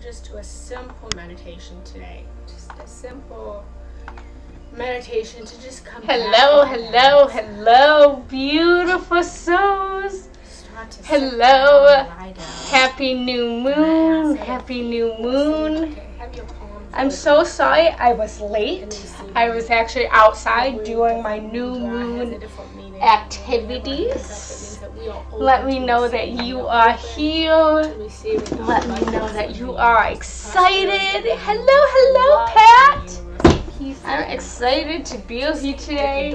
just do a simple meditation today. Just a simple meditation to just come hello, back. Hello, beautiful souls. Hello, happy new moon, happy new moon. I'm so sorry I was late. I was actually outside doing my new moon activities. Let me know that you are here. Let me know that you are excited. Hello, Pat. I'm excited to be with you today.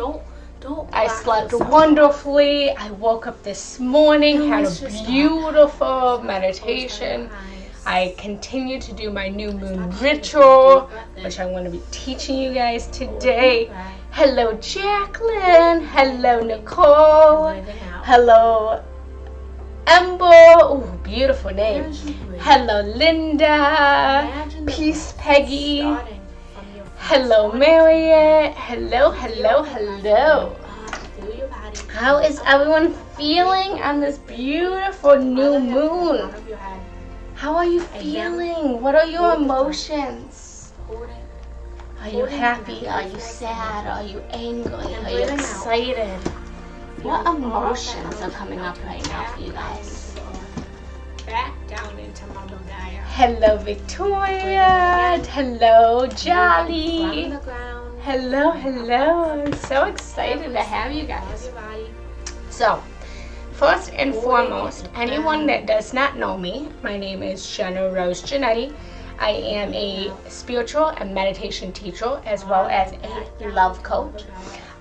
I slept wonderfully. I woke up this morning, had a beautiful meditation. I continue to do my new moon ritual, which I'm going to be teaching you guys today. Hello, Jacqueline. Hello, Nicole. Hello, Ember. Oh, beautiful name. Hello, Linda. Peace, Peggy. Hello, Marriott. Hello. How is everyone feeling on this beautiful new moon? How are you feeling? What are your emotions? Are you happy? Are you sad? Are you angry? Are you excited? What emotions are coming up right now for you guys? Back down into Mama Gaia. Hello, Victoria. Hello, Jolly. Hello. I'm so excited to have you guys. So, first and foremost, anyone that does not know me, my name is Genna Rose Giannetti. I am a spiritual and meditation teacher as well as a love coach.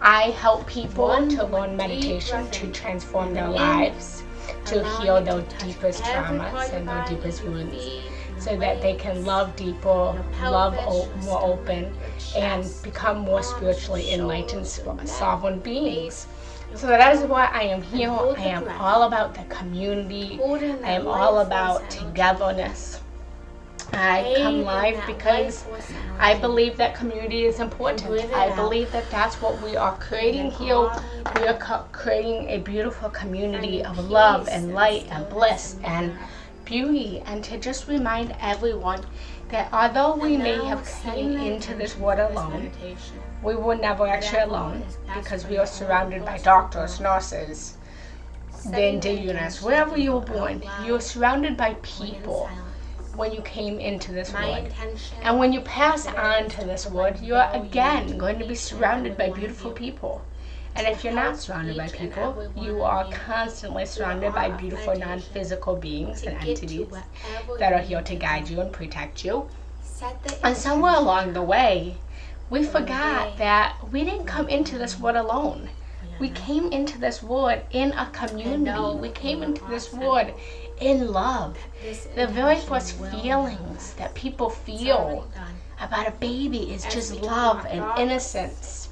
I help people to learn meditation to transform their lives, to heal their deepest traumas and their deepest wounds, so that they can love deeper, love more open, and become more spiritually enlightened, sovereign beings. So that is why I am here. I am all about the community. I am all about togetherness. I come live because I believe that community is important. I believe that that's what we are creating here. We are creating a beautiful community of love and light and bliss and beauty, and to just remind everyone that although we may have came into this world alone, we were never actually alone, because we are surrounded by doctors, nurses, the indigenous, wherever you were born. You are surrounded by people when you came into this world. And when you pass on to this world, you are again going to be surrounded by beautiful people. And if you're not surrounded by people, you are constantly surrounded by beautiful non-physical beings and entities that are here to guide you and protect you. And somewhere along the way, we forgot that we didn't come into this world alone. We came into this world in a community. We came into this world in love. The very first feelings that people feel about a baby is just love and innocence.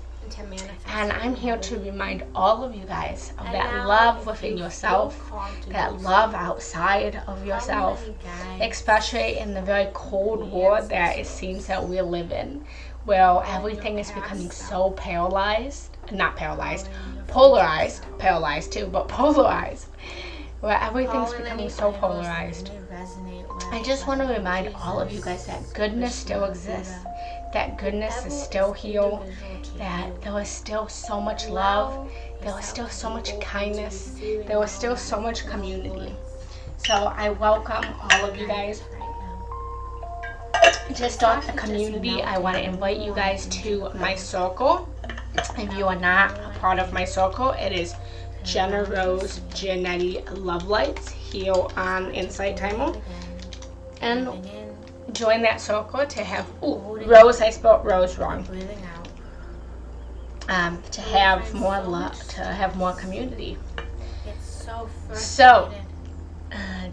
And I'm here to remind all of you guys of that love within yourself, that love outside of yourself, especially in the very cold world that it seems that we live in, where everything is becoming so polarized, too, but polarized, where everything's becoming so polarized. I just want to remind all of you guys that goodness still exists, that goodness is still here, that there is still so much love, there is still so much kindness, there is still so much community. So I welcome all of you guys. To start the community, I want to invite you guys to my circle. If you are not a part of my circle, it is Genna Rose Giannetti Love Lights here on Insight Timer. And join that circle to have, Rose, I spelled Rose wrong. To have more love, to have more community. So,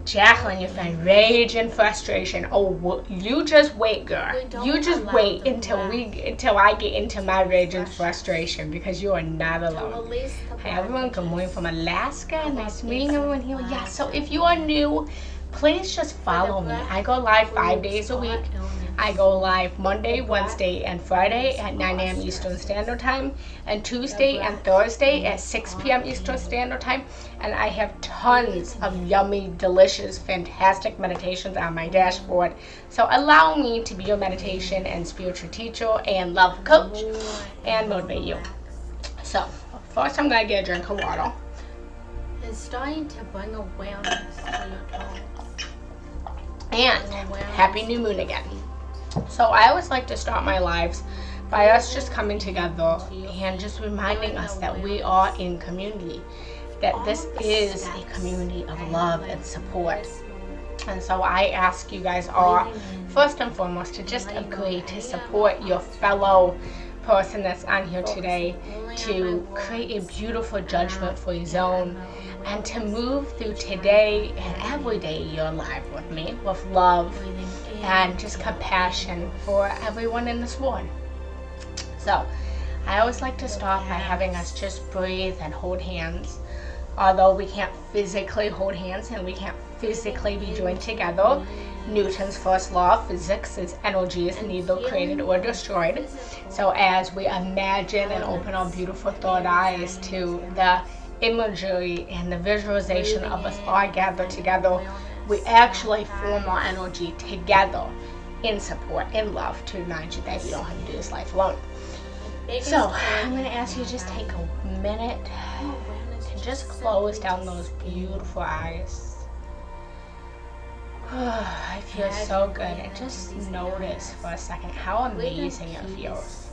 Jacqueline, you're feeling rage and frustration. Oh, you just wait, girl. You just wait until I get into my rage and frustration, because you are not alone. Hi everyone, good morning from Alaska. Nice meeting everyone here. Yeah, so if you are new, please just follow me. I go live 5 days a week. I go live Monday, Wednesday, and Friday at 9 a.m. Eastern Standard Time, and Tuesday and Thursday at 6 p.m. Eastern Standard Time. And I have tons of yummy, delicious, fantastic meditations on my dashboard. So allow me to be your meditation and spiritual teacher and love coach and motivate you. So first I'm going to get a drink of water. And starting to bring awareness to your toes. And happy new moon again. So I always like to start my lives by us just coming together and just reminding us that we are in community, that this is a community of love and support. And so I ask you guys all, first and foremost, to just agree to support your fellow person that's on here today, to create a beautiful judgment-free zone, and to move through today and every day you're alive with me, with love and just compassion for everyone in this world. So I always like to start by having us just breathe and hold hands. Although we can't physically hold hands and we can't physically be joined together, Newton's first law of physics is energy is neither created or destroyed. So as we imagine and open our beautiful third eyes to the imagery and the visualization of us all gathered together, we actually form our energy together in support, in love, to remind you that you don't have to do this life alone. So I'm going to ask you to just take a minute to just close down those beautiful eyes. I feel so good. And just notice for a second how amazing it feels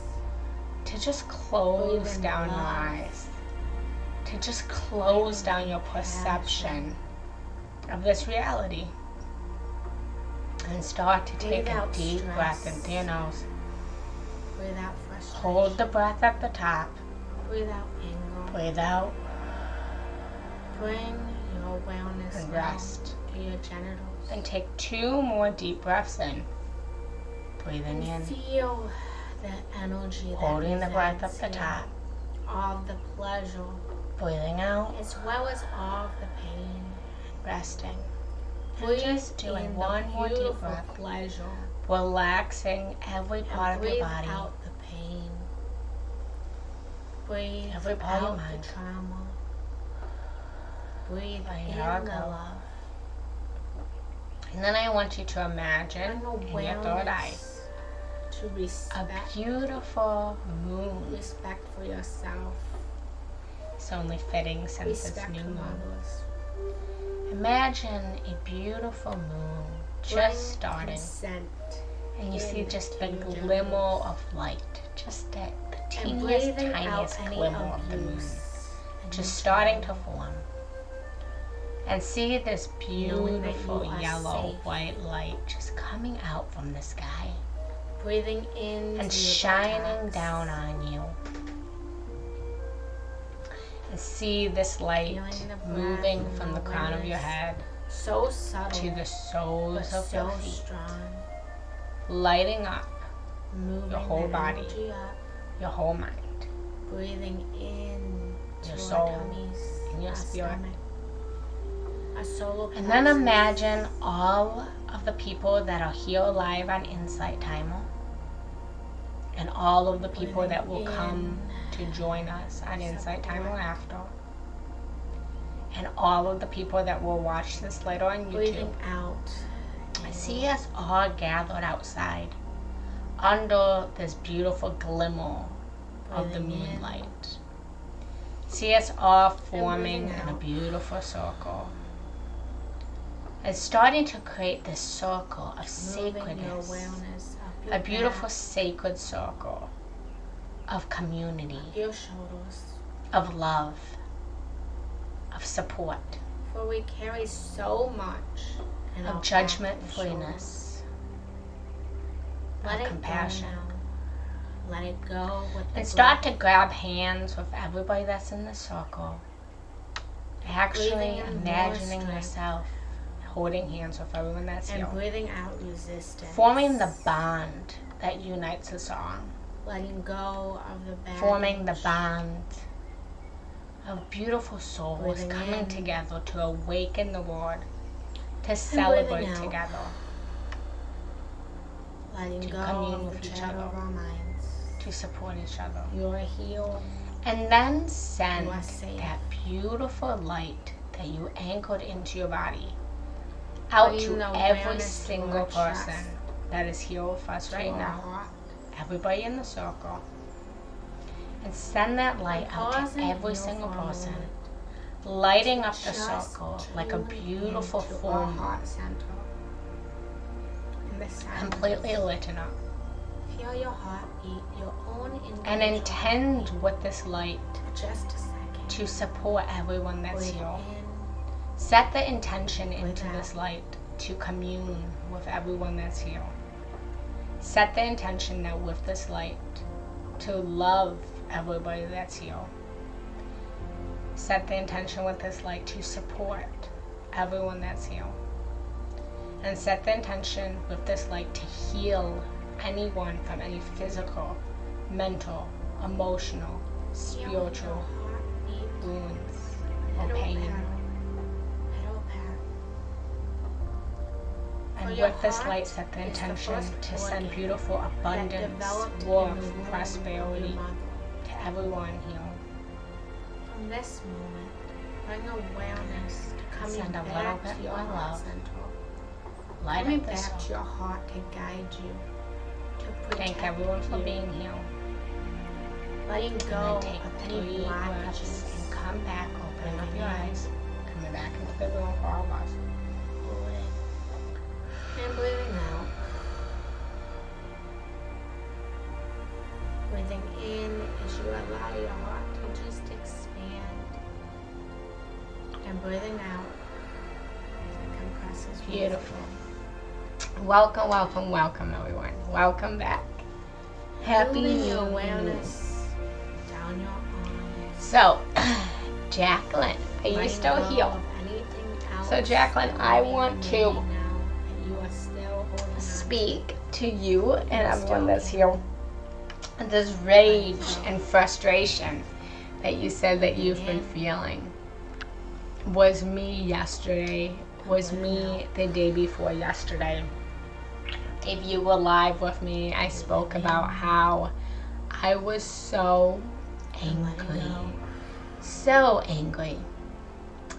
to just close down your eyes, to just close down your perception of this reality, and start to take a deep breath into your nose. Hold the breath at the top. Breathe out anger. Breathe out. Bring your awareness and rest to your genitals. And take 2 more deep breaths in. Breathing in. Feel the energy. Holding the breath up the top. All the pleasure. Breathing out. As well as all the pain. Resting. Breathe just doing one more deep breath. Pleasure. Relaxing every part of your body. Breathe out the pain. Breathe every part out of your mind. the trauma. Breathe in the love. And then I want you to imagine in your third eye to respect, a beautiful moon. Respect for yourself. It's only fitting since respect it's new moon. Others. Imagine a beautiful moon just starting. Consent. And you see just the glimmer of light, just the teeniest, tiniest glimmer of the moon, just starting to form. And see this beautiful yellow, white light just coming out from the sky. Breathing in and shining down on you. And see this light moving from the crown of your head so subtle, to the soles of your feet. Strong. Lighting up moving your whole body, up, your whole mind, breathing in your soul, tummies, and your spirit. And then imagine all of the people that are here alive on Insight Timer, and all of the people that will come to join us on Insight Timer after, and all of the people that will watch this later on YouTube. Breathing out. See us all gathered outside under this beautiful glimmer of the moonlight. See us all forming in a beautiful circle. And starting to create this circle of sacredness, a beautiful sacred circle of community, your shoulders, of love, of support, for we carry so much of judgment-freeness, of compassion. Let it go with the and start to grab hands with everybody that's in the circle. Actually imagining yourself holding hands with everyone that's here. And breathing out resistance. Forming the bond that unites us all. Letting go of the baggage. Forming the bond of beautiful souls coming together to awaken the world, to celebrate out. together, Letting to go commune of with the each chatter other, of our minds. to support each other. You are healed. And then send You are safe. that beautiful light that you anchored into your body out Bringing to awareness every to single our person chest, that is here with us to right our now. heart. Everybody in the circle. And send that light out Pause to and every feel single for a person, moment. lighting up the Just circle like a tune beautiful into our flame, heart center. In the center. completely lit up. Feel your heartbeat, your own individual And intend heartbeat. with this light Just a second. to support everyone that's Breathe here. in. Set the intention into Breathe this out. light to commune with everyone that's here. Set the intention that with this light to love everybody that's here. Set the intention with this light to support everyone that's here. And set the intention with this light to heal anyone from any physical, mental, emotional, spiritual wounds or pain. And with this light, set the intention to send beautiful abundance, wealth, prosperity to everyone here. From this moment, bring awareness to coming Send a little back bit to your more heart love. center. Light Coming up this back to your heart to guide you, to protect Thank everyone for you. being here. Letting And go then take of 3 any breaths blockages. and come back, opening up your eyes, coming back into the room for all of us. And breathing out. Breathing in as you allow your heart to just expand. And breathing out as it compresses. Beautiful. Welcome, welcome, welcome, everyone. Welcome back. Happy Moving New your Year. awareness down your arms. So, Jacqueline, are you Letting still go here? of anything else So, Jacqueline, that I may want be to now that you are still holding on. speak to you and everyone that's here. This rage and frustration that you said that you've been feeling was me yesterday, was me the day before yesterday. If you were live with me, I spoke about how I was so angry. So angry.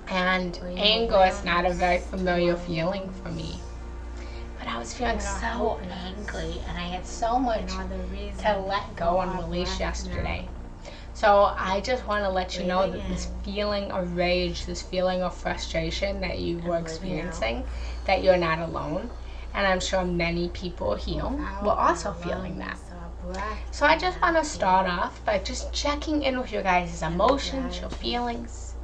And anger is not a very familiar feeling for me. But I was feeling so angry, and I had so much to let go and release yesterday. So I just want to let you know that this feeling of rage, this feeling of frustration that you were experiencing, that you're not alone. And I'm sure many people here were also feeling that. So I just want to start off by just checking in with your guys' emotions, your feelings.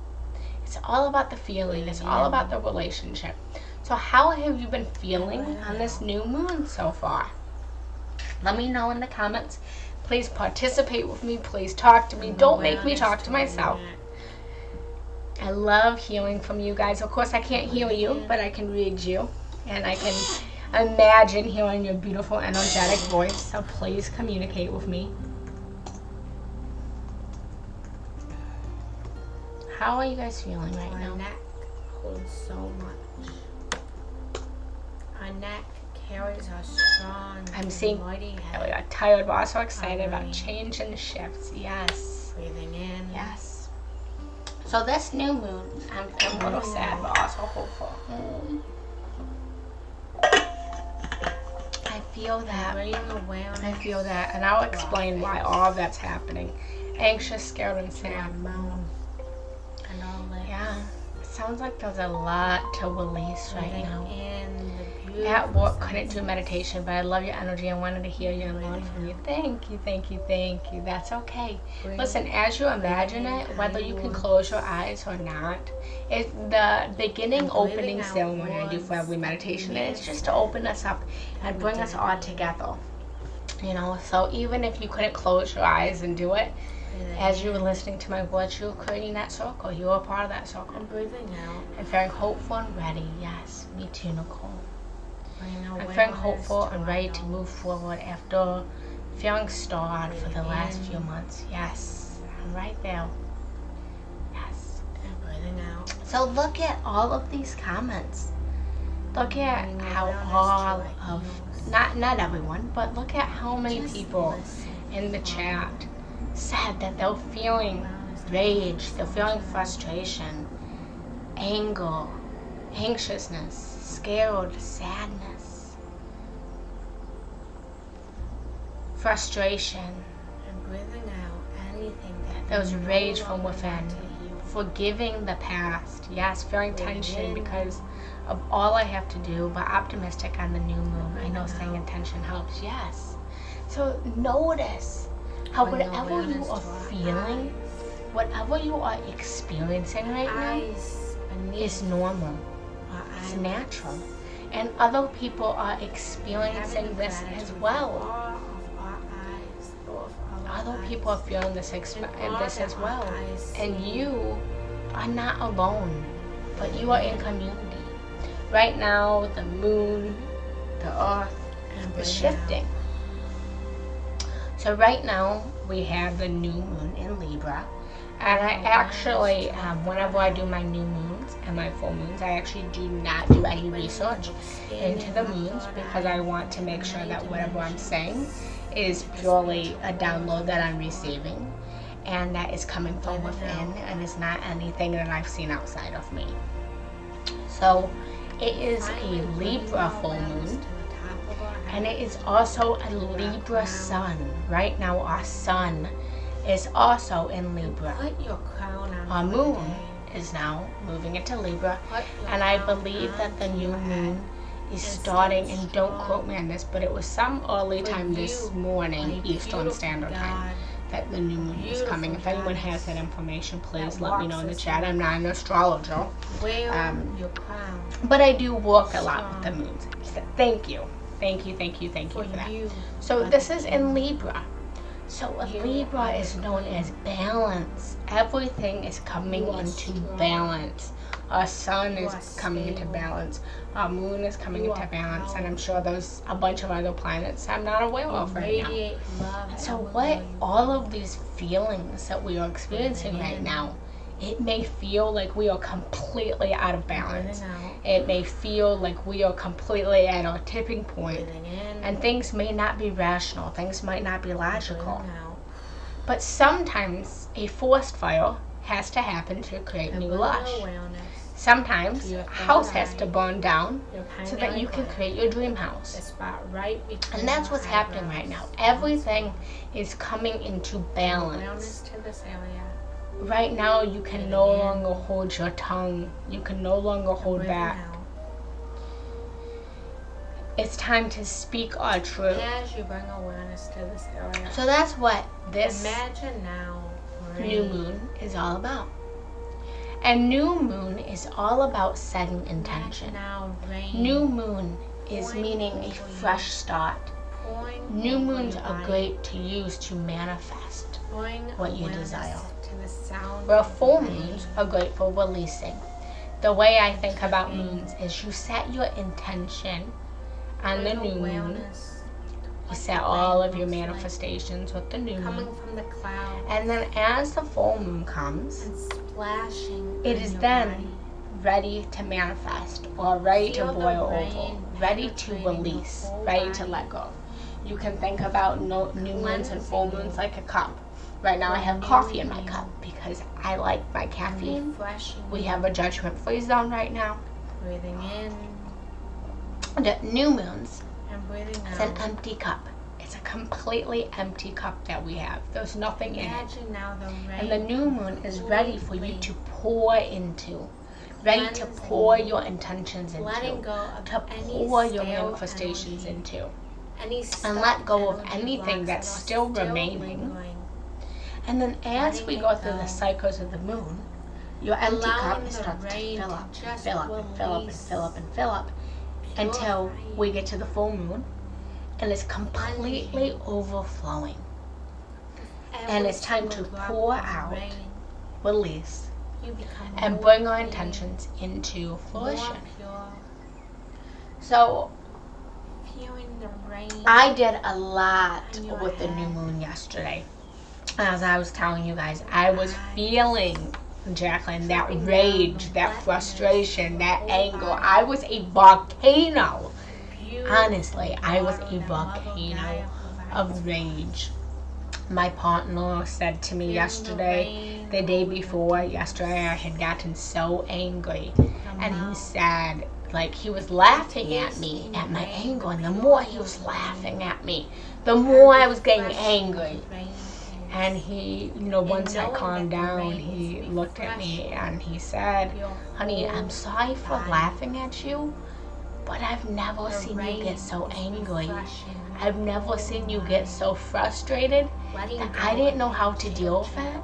It's all about the feeling. It's all about the relationship. So how have you been feeling on this new moon so far? Let me know in the comments. Please participate with me. Please talk to me. Don't make me talk to myself. I love hearing from you guys. Of course, I can't hear you, but I can read you. And I can imagine hearing your beautiful, energetic voice. So please communicate with me. How are you guys feeling right now? Our neck holds so much. Our neck carries our strong, I'm seeing mighty that we head. got tired, but also excited about change and shifts. Yes. Breathing in. Yes. So this new moon, I'm a little sad, but also hopeful. I feel that. Bringing awareness. I feel that, and I'll explain why all of that's happening. Anxious, scared, and to our sad. mouth and our lips. Yeah. It sounds like there's a lot to release right Breathing now. in the At beautiful work, couldn't do meditation, but I love your energy and wanted to hear you and learn from you. Thank you, thank you, thank you. That's okay. Listen, as you imagine it, whether you can close your eyes or not, it's the beginning opening ceremony I do for every meditation. And it's just to open us up and bring us all together. You know, so even if you couldn't close your eyes and do it, as you were listening to my words, you were creating that circle. You were a part of that circle. and breathing out. And feeling hopeful and ready. Yes, me too, Nicole. Bringing I'm feeling awareness hopeful and our ready to nose. move forward after feeling stalled for the last few months. Yes, I'm right there. Yes. And breathing out. So look at all of these comments. Look at how all of, not everyone, but look at how many people in the chat said that they're feeling rage, they're feeling frustration, anger, anxiousness, scared, sadness, frustration. And breathing out anything that There was rage from within. Forgiving the past. Yes, feeling tension because of all I have to do, but optimistic on the new moon. I know saying intention helps. Yes. So notice how whatever you are feeling, whatever you are experiencing right now is normal. It's natural. And other people are experiencing this as well. Other people are feeling this as well. And you are not alone, but you are in community. Right now, the moon, the earth is shifting. So right now, we have the new moon in Libra. And I actually, whenever I do my new moons and my full moons, I actually do not do any research into the moons because I want to make sure that whatever I'm saying is purely a download that I'm receiving and that is coming from within and is not anything that I've seen outside of me. So it is a Libra full moon and it is also a Libra sun. Right now our sun is also in Libra. Our moon is now moving into Libra, and I believe that the new moon is starting, and don't quote me on this, but it was some early time this morning, Eastern Standard Time, that the new moon is coming. If anyone has that information, please let me know in the chat. I'm not an astrologer, but I do work a lot with the moons. So thank you for that. So this is in Libra. So a Libra is known as balance. Everything is coming into balance. Our sun is coming into balance. Our moon is coming into balance. And I'm sure there's a bunch of other planets I'm not aware of right now. So what all of these feelings that we are experiencing right now, it may feel like we are completely out of balance. It may feel like we are completely at our tipping point. And things may not be rational. Things might not be logical. But sometimes a forest fire has to happen to create new lush. Sometimes a house has to burn down so that you can create your dream house. And that's what's happening right now. Everything is coming into balance. Right now you can no longer hold your tongue. You can no longer hold back. It's time to speak our truth. As you bring awareness to this area. So that's what this new moon is all about. And new moon is all about setting intention. New moon is meaning a fresh start. New moons are great to use to manifest what you desire. Where full moons are great for releasing. The way I think about moons is you set your intention on the new moon. You set all of your manifestations with the new moon. And then as the full moon comes, it is then ready to manifest or ready to boil over, ready to release, ready to let go. You can think about new moons and full moons like a cup. Right now I have coffee in my cup because I like my caffeine. We have a judgment-free zone right now. Breathing in. The new moons, And breathing out. it's an empty cup. It's a completely empty cup that we have. There's nothing in it. And the new moon is ready for you to pour into. Ready to pour your intentions into. To pour your manifestations into. And let go of anything that's still remaining. And then as we go through the cycles of the moon, your empty cup starts to fill up, fill up, and fill up, and fill up, and fill up, until we get to the full moon, and it's completely overflowing. And it's time to pour out, release, and bring our intentions into fruition. So, I did a lot with the new moon yesterday. As I was telling you guys, I was feeling Jacqueline, that rage, that frustration, that anger. I was a volcano. Honestly, I was a volcano of rage. My partner said to me yesterday, the day before yesterday, I had gotten so angry. And he said, like, he was laughing at me, at my anger. And the more he was laughing at me, the more I was getting angry. And he, once I calmed down, he looked at me and he said, honey, I'm sorry for laughing at you, but I've never seen you get so angry. I've never seen you get so frustrated that I didn't know how to deal with it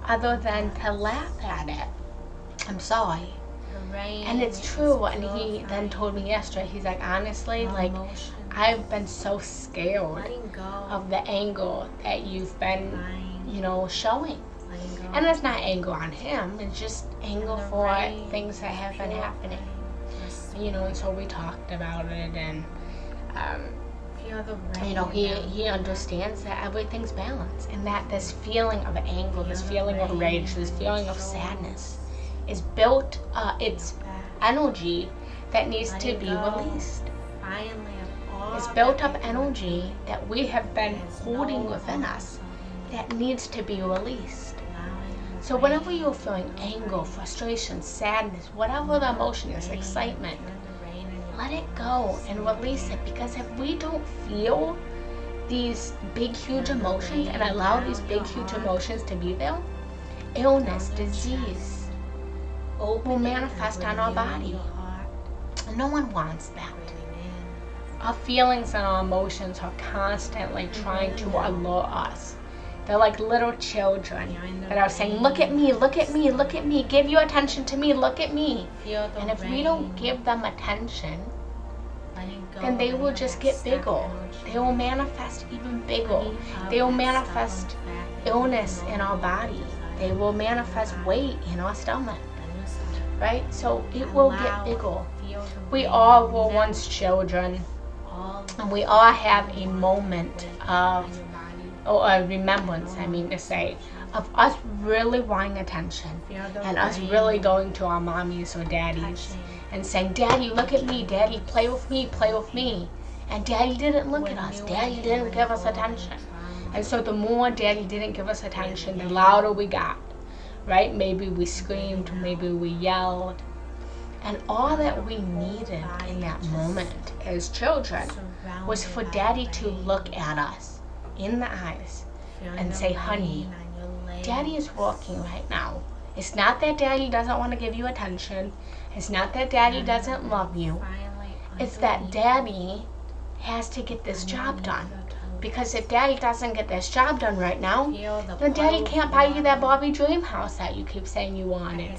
other than to laugh at it. I'm sorry. And it's true. And he then told me yesterday, he's like, honestly, like, I've been so scared of the anger that you've been, showing. And it's not anger on him, it's just anger for things that have been happening. And so we talked about it, and he understands that everything's balanced, and that this feeling of anger, this feeling of rage, this feeling of sadness is built, it's energy that needs to be released. It's built up energy that we have been holding within us that needs to be released. So whenever you're feeling anger, frustration, sadness, whatever the emotion is, excitement, let it go and release it. Because if we don't feel these big, huge emotions and allow these big, huge emotions to be there, illness, disease will manifest on our body. And no one wants that. Our feelings and our emotions are constantly trying to alert us. They're like little children that are saying, look at me, look at me, look at me, give your attention to me, look at me. And if we don't give them attention, then they will just get bigger. They will manifest even bigger. They will manifest illness in our body. They will manifest weight in our stomach. Right? So it will get bigger. We all were once children, and we all have a moment of, or a remembrance, of us really wanting attention, and us really going to our mommies or daddies and saying, Daddy, look at me, Daddy, play with me, play with me. And Daddy didn't look at us. Daddy didn't give us attention. And so the more Daddy didn't give us attention, the louder we got, right? Maybe we screamed, maybe we yelled. And all that we needed in that moment as children was for Daddy to look at us in the eyes and say, honey, Daddy is working right now. It's not that Daddy doesn't want to give you attention. It's not that Daddy doesn't love you. It's that Daddy has to get this job done. Because if Daddy doesn't get this job done right now, then Daddy can't buy you that Barbie dream house that you keep saying you wanted.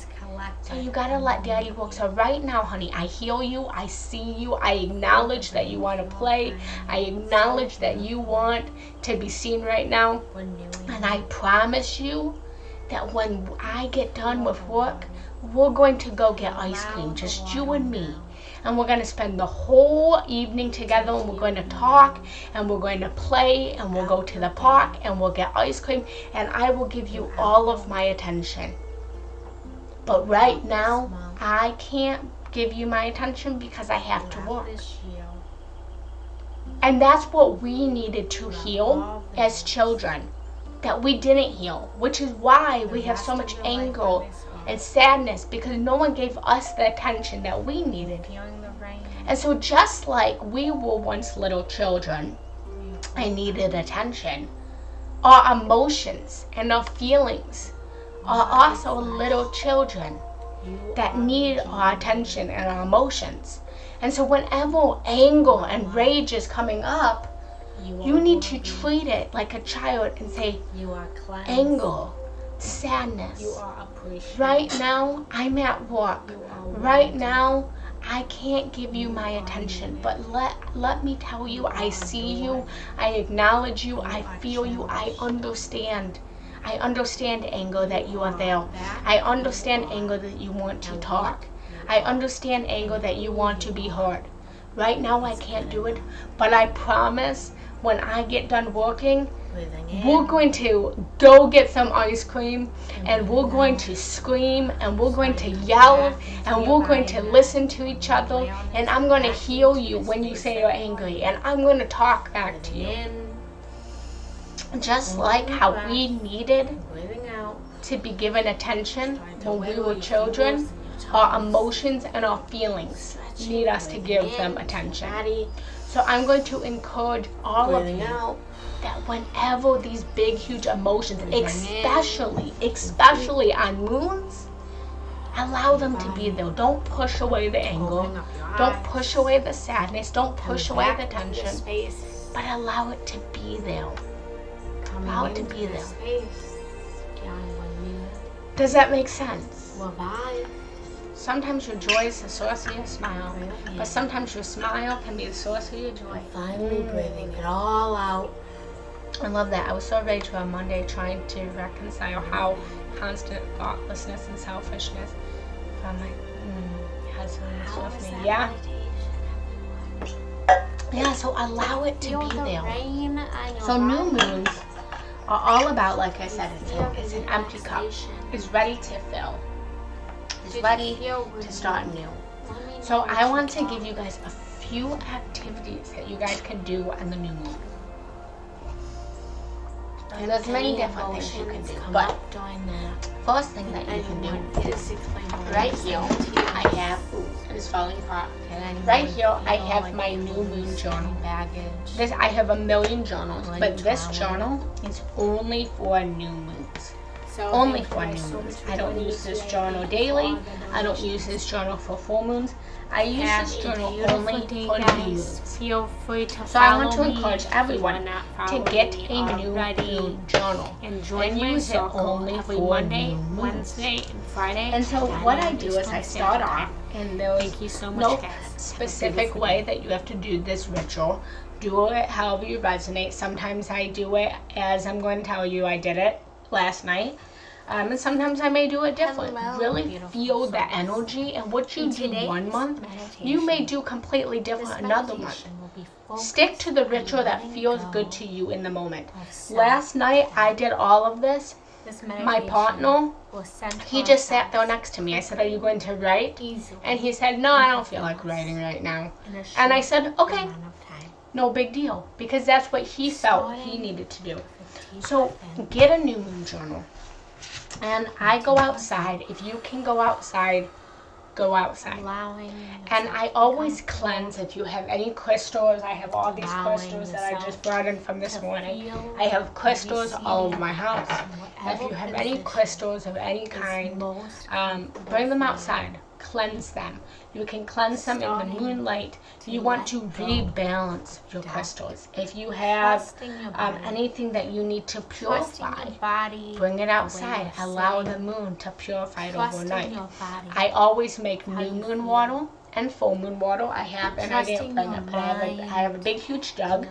So you gotta let Daddy work. So right now, honey, I hear you, I see you, I acknowledge that you want to play, I acknowledge that you want to be seen right now, and I promise you that when I get done with work, we're going to go get ice cream, just you and me. And we're going to spend the whole evening together, and we're going to talk, and we're going to play, and we'll go to the park, and we'll get ice cream, and I will give you all of my attention. But right now, I can't give you my attention because I have to work. And that's what we needed to heal as children, that we didn't heal, which is why we have so much anger and sadness, because no one gave us the attention that we needed. And so just like we were once little children and needed attention, our emotions and our feelings are also little children that need our attention and our emotions. And so whenever anger and rage is coming up, you need to treat it like a child and say, anger, sadness, right now I'm at work, right now I can't give you my attention, but let me tell you, I see you, I acknowledge you, I feel you, I understand. I understand anger that you are there. I understand anger that you want to talk. I understand anger that you want to be heard. Right now I can't do it, but I promise when I get done working, we're going to go get some ice cream, and we're going to scream, and we're going to yell, and we're going to listen to each other, and I'm going to heal you when you say you're angry, and I'm going to talk back to you. Just like how we needed to be given attention when we were children, our emotions and our feelings need us to give them attention. So I'm going to encourage all of you that whenever these big, huge emotions, especially on moons, allow them to be there. Don't push away the anger. Don't push away the sadness. Don't push away the tension. But allow it to be there. Allow it to be there. Does that make sense? Sometimes your joy is the source of your smile, but sometimes your smile can be the source of your joy. Finally breathing it all out. I love that. I was so rageful on Monday trying to reconcile how constant thoughtlessness and selfishness. I'm like, has someone with me? Yeah. Yeah, so allow it to be there. So new moons are all about, like I said, it's an empty cup. It's ready to fill. It's ready to start new. So I want to give you guys a few activities that you guys can do on the new moon. And there's many different things you can do, but first thing that you can do, right here, I have, it's falling apart. Right here, I have my new moon journal. This, I have a million journals, but this journal is only for new moons. Only for new moons. I don't use this journal daily. I don't use this journal for full moons. I use this journal only for new moons. Feel free to so I want to encourage everyone to get a new moon journal and use it only for Monday, Wednesday, and Friday. And so what I do is I start off, and there's no specific way that you have to do this ritual. Do it however you resonate. Sometimes I do it as I'm going to tell you I did it last night. And sometimes I may do it different. Really feel the energy, and what you do one month, you may do completely different another month. Stick to the ritual that feels good to you in the moment. Last night I did all of this. My partner, he just sat there next to me. I said, "Are you going to write?" And he said, "No, I don't feel like writing right now." And I said, "Okay, no big deal," because that's what he felt he needed to do. So get a new moon journal. And I go outside. If you can go outside, go outside. And I always cleanse. If you have any crystals, I have all these crystals that I just brought in from this morning. I have crystals all over my house. If you have any crystals of any kind, bring them outside. Cleanse them. You can cleanse them in the moonlight. You want to rebalance your crystals. If you have anything that you need to purify, bring it outside. Allow the moon to purify it overnight. I always make new moon water and full moon water. I have, and I didn't bring it, but I have a big huge jug,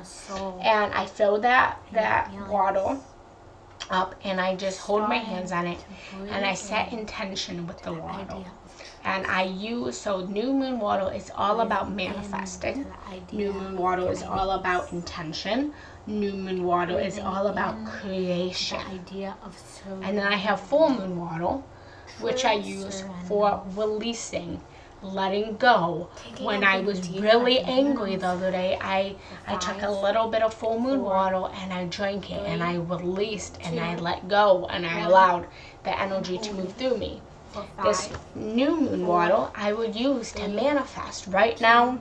and I fill that water up, and I just hold my hands on it, and I set intention with the water. And I use, so new moon water is all about manifesting. New moon water is all about intention. New moon water is all about creation. And then I have full moon water, which I use for releasing, letting go. When I was really angry the other day, I took a little bit of full moon water and I drank it, and I released and I let go, and I allowed the energy to move through me. This new moon water I would use to manifest right now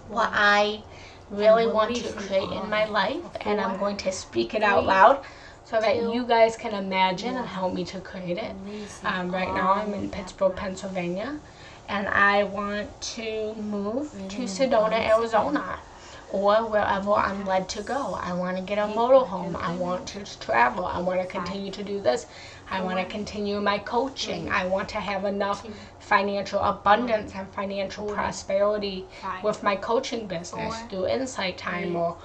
what I really want to create in my life, and I'm going to speak it out loud so that you guys can imagine and help me to create it. Right now I'm in Pittsburgh, Pennsylvania, and I want to move to Sedona, Arizona, or wherever I'm led to go. I want to get a motorhome. I want to travel. I want to continue to do this. I want to continue my coaching. I want to have enough financial abundance and financial prosperity with my coaching business through Insight Time or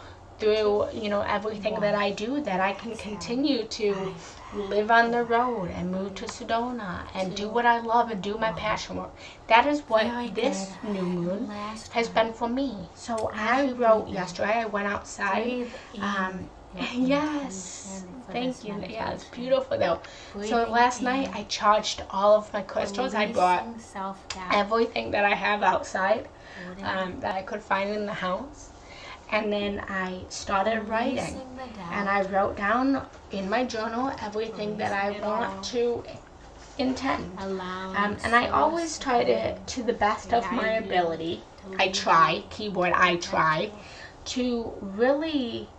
through, you know, everything that I do, that I can continue to live on the road and move to Sedona and do what I love and do my passion work. That is what this new moon has been for me. So I wrote yesterday, I went outside. Yes, thank you. Yeah, it's beautiful though. So last night I charged all of my crystals. I brought everything that I have outside that I could find in the house. And then I started writing, and I wrote down in my journal everything that I want to intend. And I always try to the best of my ability, I try, keyword I try, to really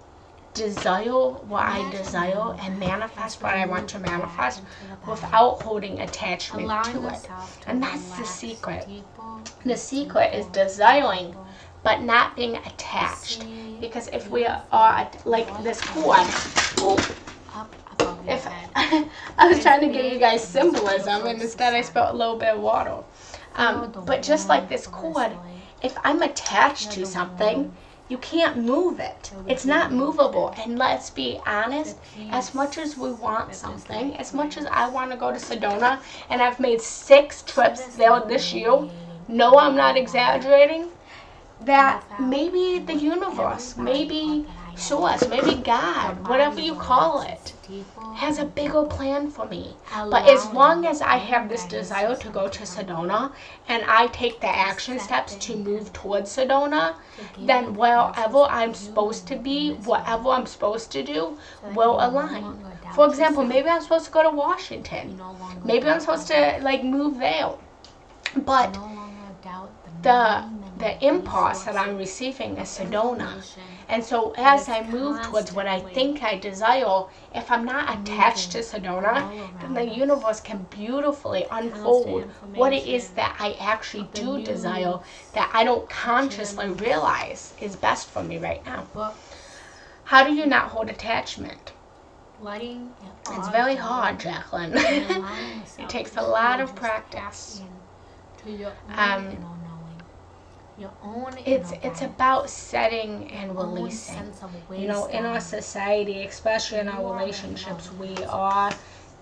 desire what I desire and manifest what I want to manifest without holding attachment to it. And that's the secret. The secret is desiring but not being attached. Because if we are like this cord, if I was trying to give you guys symbolism and instead I spilled a little bit of water. But just like this cord, if I'm attached to something, you can't move it. It's not movable. And let's be honest, as much as we want something, as much as I want to go to Sedona, and I've made 6 trips there this year, no, I'm not exaggerating, that maybe the universe, maybe source, maybe God, whatever you call it, has a bigger plan for me. But as long as I have this desire to go to Sedona and I take the action steps to move towards Sedona, then wherever I'm supposed to be, whatever I'm supposed to do, will align. For example, maybe I'm supposed to go to Washington. Maybe I'm supposed to like move there. But the impulse that I'm receiving is Sedona. And so as I move towards what I think I desire, if I'm not attached to Sedona, then the universe can beautifully unfold what it is that I actually do desire, that I don't consciously realize is best for me right now. How do you not hold attachment? It's very hard, Jacqueline. It takes a lot of practice. It's about setting and releasing. You know, in our society, especially in our relationships, we are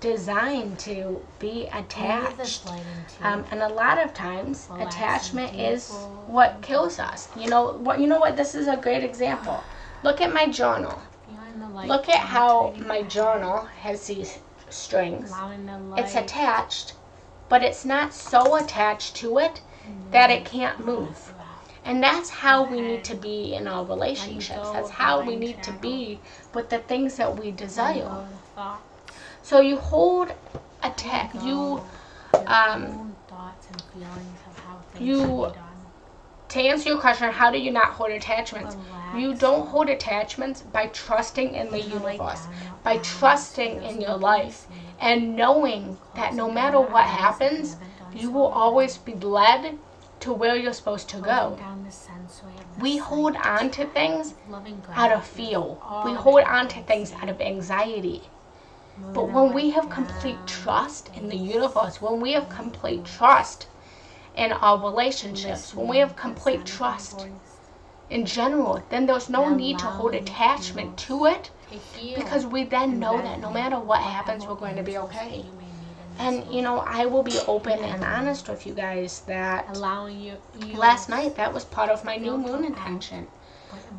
designed to be attached. And a lot of times, attachment is what kills us. You know what? This is a great example. Look at my journal. Look at how my journal has these strings. It's attached, but it's not so attached to it that it can't move. And that's how we need to be in our relationships. That's how we need to be with the things that we desire. So you hold to answer your question, how do you not hold attachments? You don't hold attachments by trusting in the universe, by trusting in your life, and knowing that no matter what happens, you will always be led to where you're supposed to go. We hold on to things out of fear. We hold on to things out of anxiety. But when we have complete trust in the universe, when we have complete trust in our relationships, when we have complete trust in general, then there's no need to hold attachment to it, because we then know that no matter what happens, we're going to be okay. And, you know, I will be open and honest with you guys that last night, that was part of my new moon intention.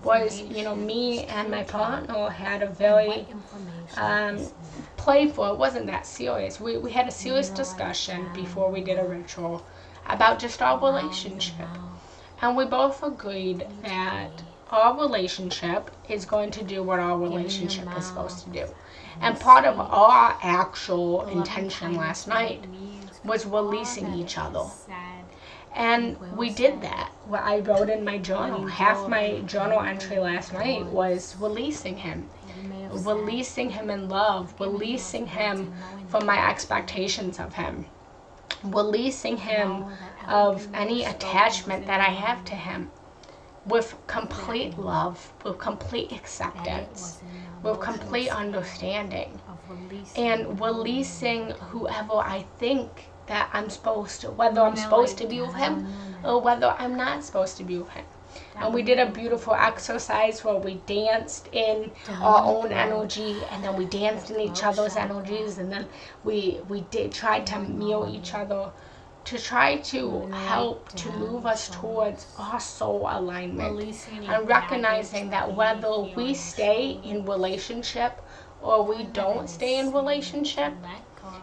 Was, you know, me and my partner had a very playful, it wasn't that serious. We had a serious discussion before we did a ritual about just our relationship. And we both agreed that our relationship is going to do what our relationship is supposed to do. And part of our actual intention last night was releasing each other. And we did that. What I wrote in my journal, half my journal entry last night was releasing him in love, releasing him from my expectations of him, releasing him of any attachment that I have to him, with complete love, with complete acceptance, with complete understanding, and releasing whoever I think that I'm supposed to, whether I'm supposed to be with him or whether I'm not supposed to be with him. And we did a beautiful exercise where we danced in our own energy, and then we danced in each other's energies, and then we did try to mirror each other to try to help to move us towards our soul alignment, and recognizing that whether we stay in relationship or we don't stay in relationship,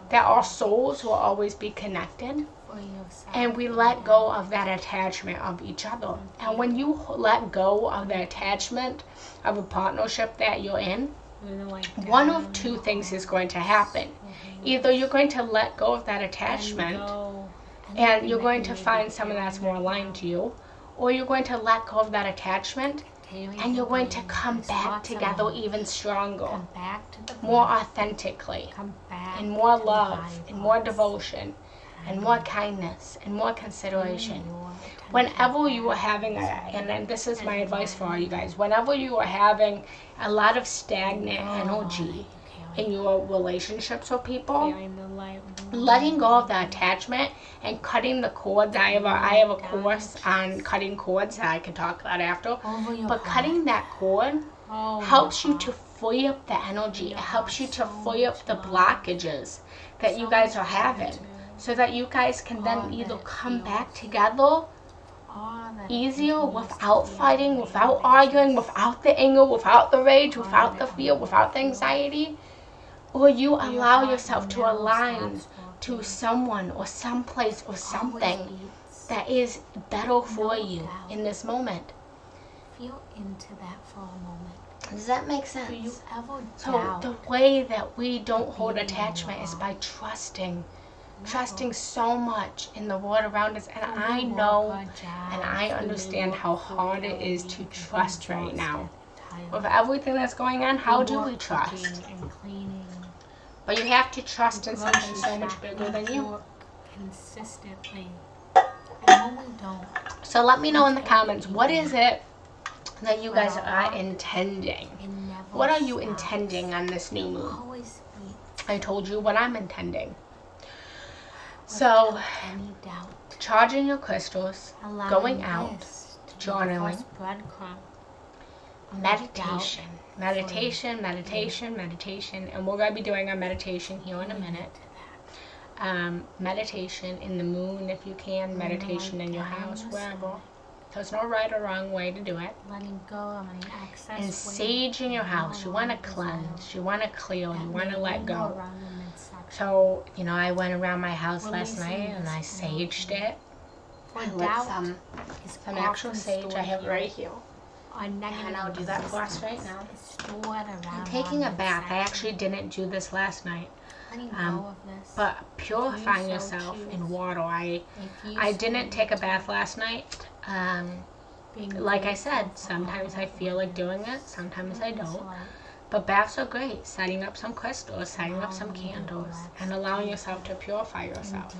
that our souls will always be connected, and we let go of that attachment of each other. And when you let go of the attachment of a partnership that you're in, one of two things is going to happen. Either you're going to let go of that attachment and you're going to find someone that's more aligned to you, or you're going to let go of that attachment and you're going to come back together even stronger, more authentically, in more love, in more devotion, and more kindness, and more consideration. Whenever you are having and this is my advice for all you guys, whenever you are having a lot of stagnant energy in your relationships with people, letting go of the attachment and cutting the cords. I have a course on cutting cords that I can talk about after. But cutting that cord helps you to free up the energy. It helps you to free up the blockages that you guys are having, so that you guys can then either come back together easier, without fighting, without arguing, without the anger, without the rage, without the fear, without the anxiety, or you allow yourself to align to someone or someplace or something that is better for you in this moment. Feel into that for a moment. Does that make sense? Do you ever So the way that we don't hold attachment is by trusting so much in the world around us. And I know and I understand how hard it is to trust right now. With everything that's going on, how do we trust? But you have to trust in something so much bigger than you. Consistently. And when we don't. So let me know in the comments, what is it that you guys are intending? What are you intending on this new moon? I told you what I'm intending. So, charging your crystals, going out, journaling, meditation, and we're going to be doing our meditation here in a minute. Meditation in the moon if you can, meditation in your house, wherever. There's no right or wrong way to do it. Letting go of any excess. And sage in your house, you want to cleanse, you want to clear, you want to let go. So, you know, I went around my house last night and I saged it. I lit some actual sage. I have it right here. And I'll do that for us right now. I'm taking a bath. I actually didn't do this last night. But purifying yourself in water. I didn't take a bath last night. Like I said, sometimes I feel like doing it, sometimes I don't. But baths are great. Setting up some crystals, setting up some candles, and allowing yourself to purify yourself.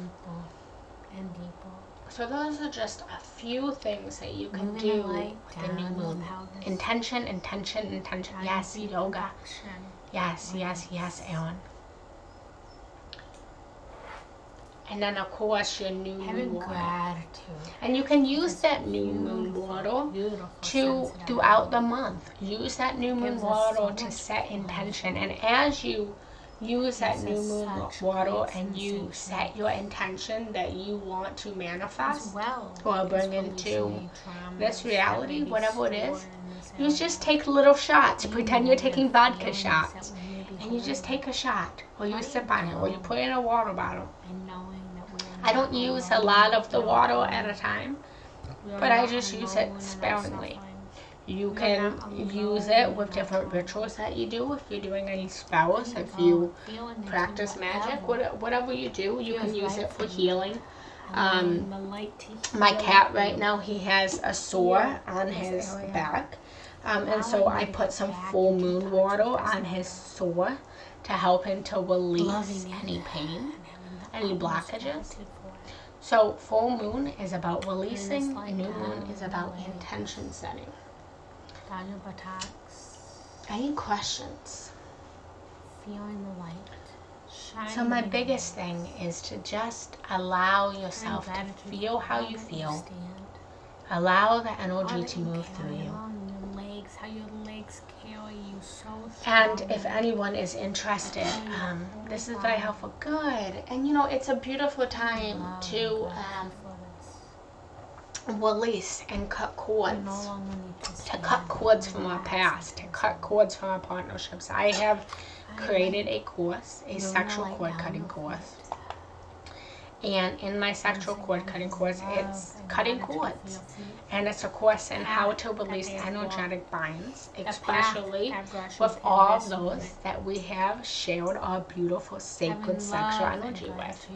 So those are just a few things that you can do with the new moon. Intention, intention, intention. Yes, yoga. Yes, yes, yes, Aaron. And then, of course, your new moon water. And you can use that new moon water throughout the month. Use that new moon water to set intention. And as you use that new moon water and you set your intention that you want to manifest or bring into this reality, whatever it is, you just take little shots. Pretend you're taking vodka shots. And you just take a shot, or you sip on it, or you put it in a water bottle. I don't use a lot of the water at a time, but I just use it sparingly. You can use it with different rituals that you do. If you're doing any spells, if you practice magic, whatever you do, you can use it for healing. My cat right now, he has a sore on his back. And so I put some full moon water on his sore to help him to release any pain, any blockages. So full moon is about releasing, new moon is about intention setting. Any questions? Feeling the light. So my biggest thing is to just allow yourself to feel how you feel. Allow the energy to move through you. Legs, how your legs carry you so strong. And if anyone is interested, this is very helpful. Good. And you know, it's a beautiful time to release and cut cords. To cut cords from our past, to cut cords from our partnerships. I have created a course, a sexual cord cutting course. And in my sexual cord cutting course, it's cutting cords. And it's a course in how to release energetic binds, especially with all those that we have shared our beautiful sacred sexual energy with.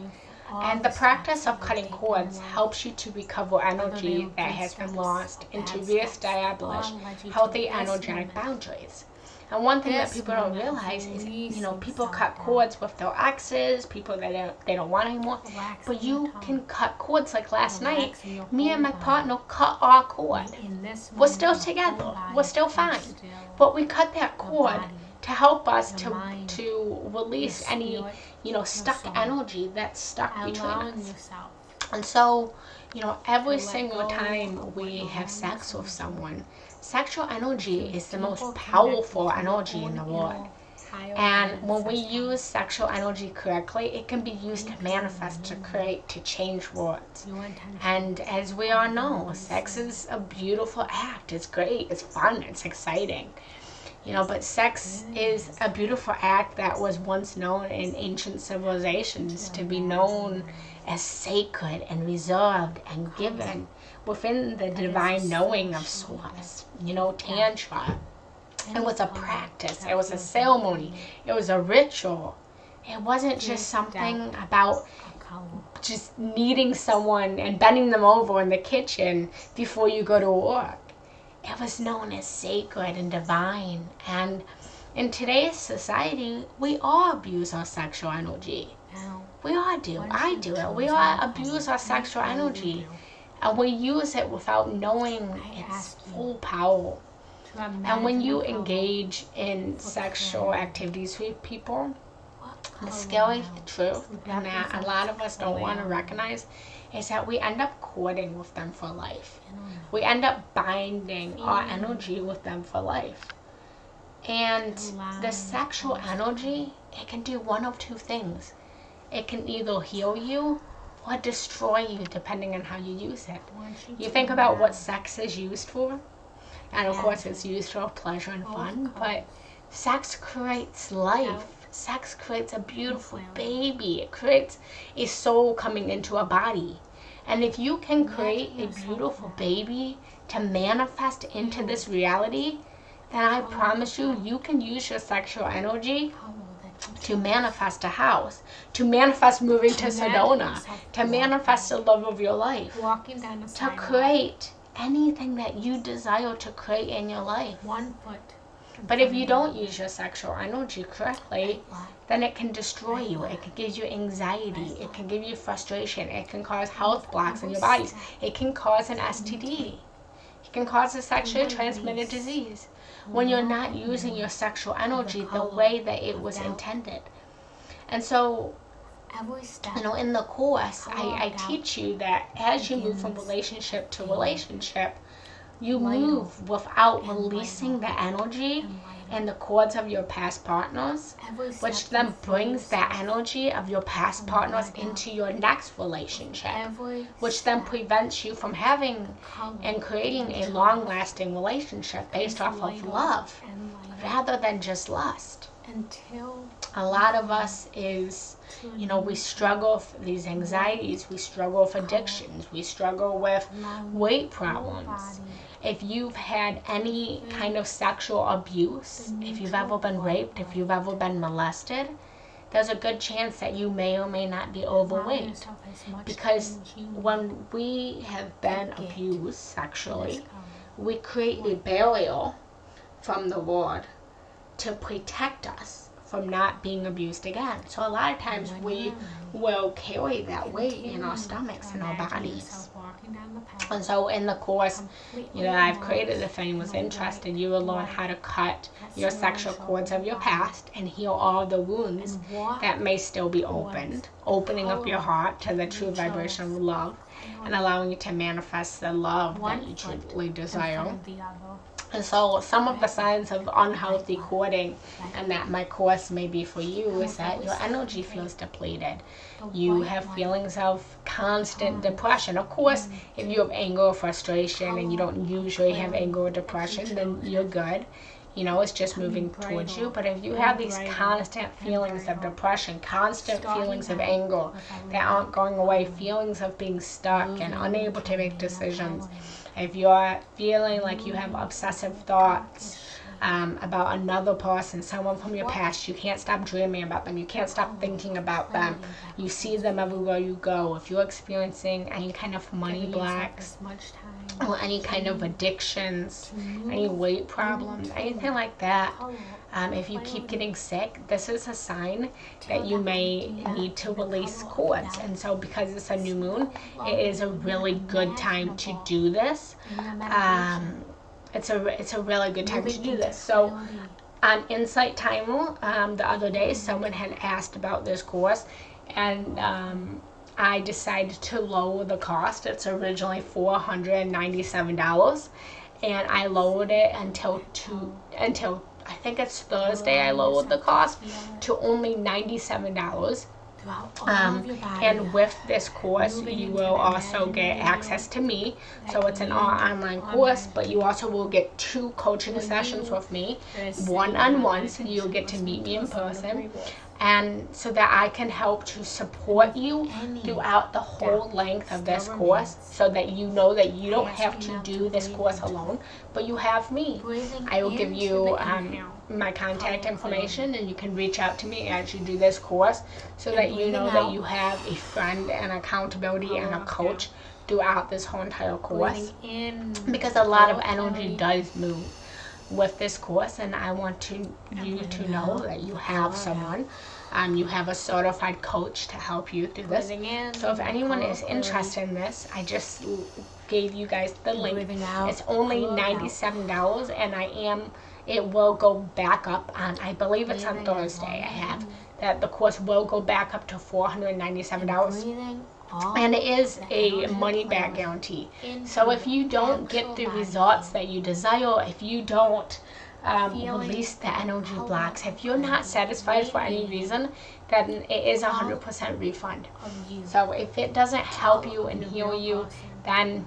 And the practice of cutting cords helps you to recover energy that has been lost and to reestablish healthy energetic boundaries. And one thing that people don't realize is, you know, people cut cords with their exes, people that they don't want anymore. But you can cut cords. Like last night, me and my partner cut our cord. We're still together. We're still fine. But we cut that cord to help us to release any, you know, stuck energy that's stuck between us. And so, you know, every single time we have sex with someone, sexual energy is the most powerful energy in the world. And when we use sexual energy correctly, it can be used to manifest, to create, to change worlds. And as we all know, sex is a beautiful act. It's great, it's fun, it's exciting. You know, but sex is a beautiful act that was once known in ancient civilizations to be known as sacred and reserved and given within the divine knowing of Source. You know, Tantra. It was a practice. It was a ceremony. It was a ritual. It wasn't just something about just needing someone and bending them over in the kitchen before you go to work. It was known as sacred and divine. And in today's society, we all abuse our sexual energy. We all do. I do it. We all abuse our sexual energy. And we use it without knowing its full power. And when you engage in sexual activities with people, the scary truth, and that a lot of us don't want to recognize, is that we end up courting with them for life. We end up binding our energy with them for life. And the sexual energy, it can do one of two things. It can either heal you or destroy you, depending on how you use it. You think about what sex is used for, and of course it's used for pleasure and fun, but sex creates life. Sex creates a beautiful baby. It creates a soul coming into a body. And if you can create a beautiful baby to manifest into this reality, then I promise you, you can use your sexual energy to manifest a house, to manifest moving to Sedona, to manifest the love of your life, to create anything that you desire to create in your life. But if you don't use your sexual energy correctly, then it can destroy you. It can give you anxiety. It can give you frustration. It can cause health blocks in your bodies. It can cause an STD. It can cause a sexually transmitted disease when you're not using your sexual energy the way that it was intended. And so, you know, in the course, I teach you that as you move from relationship to relationship, you move without releasing the energy and the cords of your past partners, which then brings that energy of your past partners into your next relationship, which then prevents you from having and creating a long-lasting relationship based off of love rather than just lust. A lot of us is, you know, we struggle with these anxieties, we struggle with addictions, we struggle with weight problems. If you've had any kind of sexual abuse, if you've ever been raped, if you've ever been molested, there's a good chance that you may or may not be overweight. Because when we have been abused sexually, we create a barrier from the Lord to protect us from not being abused again. So a lot of times we will carry that weight in our stomachs, in our bodies. And so in the course, I've created, if anyone's interested, you will learn how to cut your sexual cords of your past and heal all the wounds that may still be opened, opening up your heart to the true vibration of love and allowing you to manifest the love that you truly desire. And so some of the signs of unhealthy courting, and that my course may be for you, is that your energy feels depleted. You have feelings of constant depression. Of course, if you have anger or frustration and you don't usually have anger or depression, then you're good. It's just moving towards you. But if you have these constant feelings of depression, constant feelings of anger that aren't going away, feelings of being stuck and unable to make decisions, if you're feeling like you have obsessive thoughts about another person, someone from your past, you can't stop dreaming about them, you can't stop thinking about them, you see them everywhere you go, if you're experiencing any kind of money blocks, or any kind of addictions, any weight problems, anything like that, if you keep getting sick, this is a sign that you may need to release cords. And so because it's a new moon, it is a really good time to do this. It's a really good time to do this. So on Insight Timer the other day, someone had asked about this course, and I decided to lower the cost. It's originally $497, and I lowered it until I think it's Thursday. I lowered the cost to only $97. And with this course, you will also get access to me. So it's an all-online course, but you also will get 2 coaching sessions with me, one-on-one, so you'll get to meet me in person. And so that I can help to support you throughout the whole length of this course, so that you know that you don't have to do this course alone, but you have me. I will give you my contact information, and you can reach out to me as you do this course, so that you know that you have a friend and accountability and a coach throughout this whole entire course, because a lot of energy does move with this course, and I want you to know that you have someone, you have a certified coach to help you through this. So if anyone is interested in this, I just gave you guys the link. It's only $97, and it will go back up on, I believe it's on Thursday, that the course will go back up to $497. And it is a money back guarantee. So if you don't get the results that you desire, if you don't release the energy blocks, if you're not satisfied for any reason, then it is 100% refund. So if it doesn't help you and heal you, then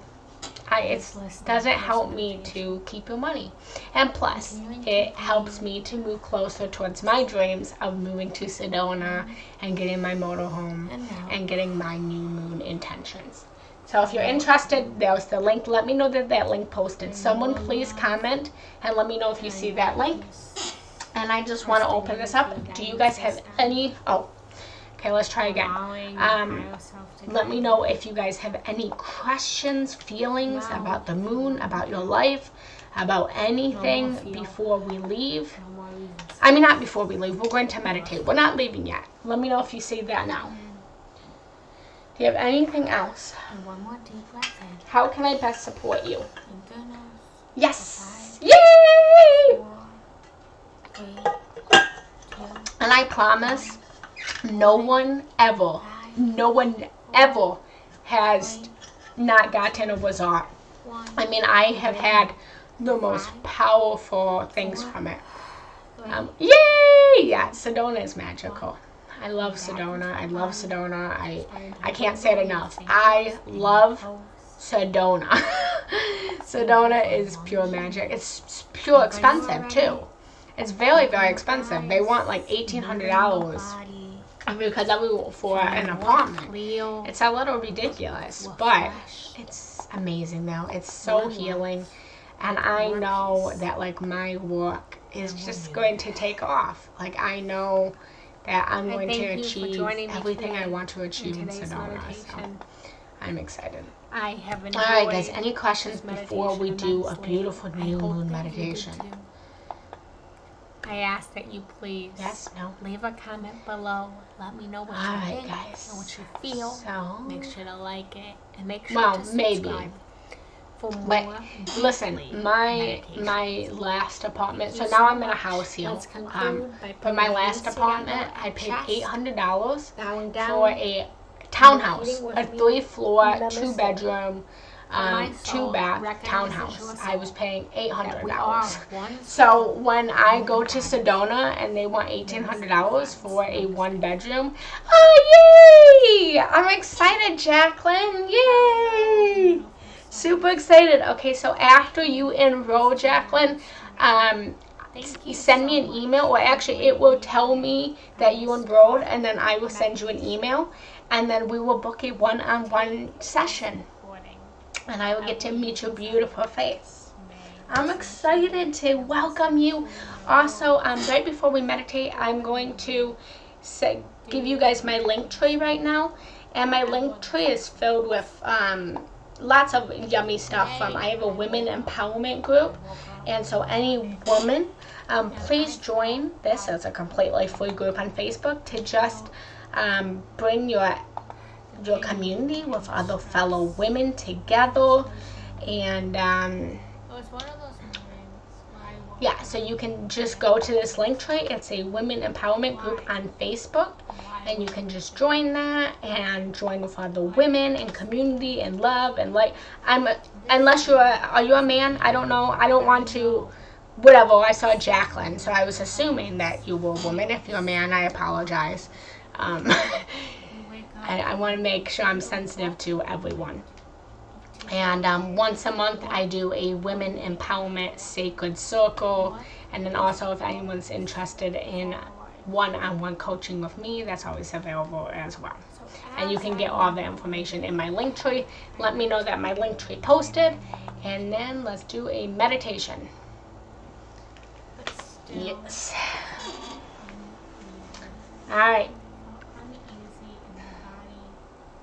it doesn't help me to keep your money. And plus, it helps me to move closer towards my dreams of moving to Sedona and getting my motorhome and getting my new moon intentions. So if you're interested, there's the link. Let me know that link posted. Someone please comment and let me know if you see that link. And I just want to open this up. Do you guys have any... Okay, let's try again. Let me know if you guys have any questions, feelings about the moon, about your life, about anything before we leave. I mean, not before we leave. We're going to meditate. We're not leaving yet. Let me know if you see that now. Do you have anything else? One more deep breath in. How can I best support you? Yes! 5, Yay! 4, 3, 2, and I promise, no one ever has not gotten a result. I mean, I have had the most powerful things from it. Yay! Yeah, Sedona is magical. I love Sedona. I love Sedona. I can't say it enough. I love Sedona. Sedona is pure magic. It's pure expensive too. It's very, very expensive. They want like $1,800 for an apartment. It's a little ridiculous, but it's amazing though. It's so healing, and I know that like my work is just going to take off. Like I know that I'm going to achieve everything I want to achieve in Sedona. So I'm excited. Alright guys, any questions before we do a beautiful new moon meditation? I ask that you please leave a comment below. Let me know what you think, guys. and what you feel. So, make sure to like it and make sure to subscribe for more. Listen, my last apartment. So now I'm in a house here. For my last apartment, I paid $800 for a townhouse, a 3-floor, 2-bedroom. 2-bath townhouse. I was paying $800. So when I go to Sedona and they want $1,800 for a 1-bedroom, oh yay! I'm excited, Jacqueline. Yay! Super excited. Okay, so after you enroll, Jacqueline, you send me an email, or actually it will tell me that you enrolled, and then I will send you an email, and then we will book a one-on-one session. And I will get to meet your beautiful face. I'm excited to welcome you. Also, right before we meditate, I'm going to give you guys my link tree right now. And my link tree is filled with lots of yummy stuff. I have a women empowerment group. And so any woman, please join this. It's a completely free group on Facebook to just bring your community with other fellow women together, and yeah, so you can just go to this link tree. It's a women empowerment group on Facebook, and you can just join that and join with other women and community and love and light. Unless are you a man? I don't know. I don't want to. Whatever. I saw Jacqueline, so I was assuming that you were a woman. If you're a man, I apologize. I want to make sure I'm sensitive to everyone. And once a month, I do a women empowerment sacred circle. And then also, if anyone's interested in one-on-one coaching with me, that's always available as well. And you can get all the information in my link tree. Let me know that my link tree posted. And then let's do a meditation. Yes. All right.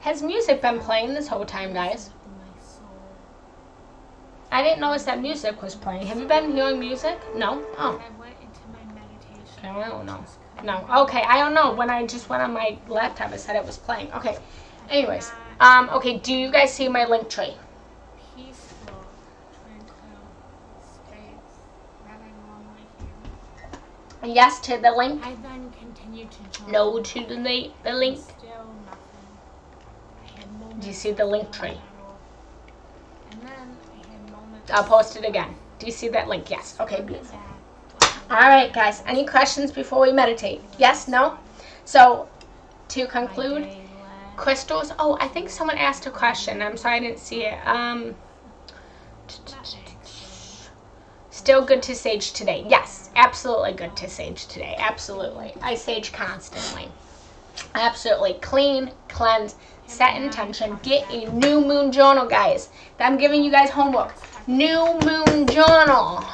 Has music been playing this whole time, guys? I didn't notice that music was playing. Have you been hearing music? No? Oh. Okay, I don't know. No. Okay, I don't know. When I just went on my laptop, it said it was playing. Okay. Anyways. Okay, do you guys see my link tree? Yes to the link? I then continue to join. No to the link? Do you see the link tree? I'll post it again. Do you see that link? Yes. Okay, beautiful. Alright, guys. Any questions before we meditate? Yes? No? So, to conclude, crystals. Oh, I think someone asked a question. I'm sorry I didn't see it. Still good to sage today. Yes, absolutely good to sage today. Absolutely. I sage constantly. Absolutely. Clean, cleanse, set intention. Get a new moon journal, guys. I'm giving you guys homework. New moon journal.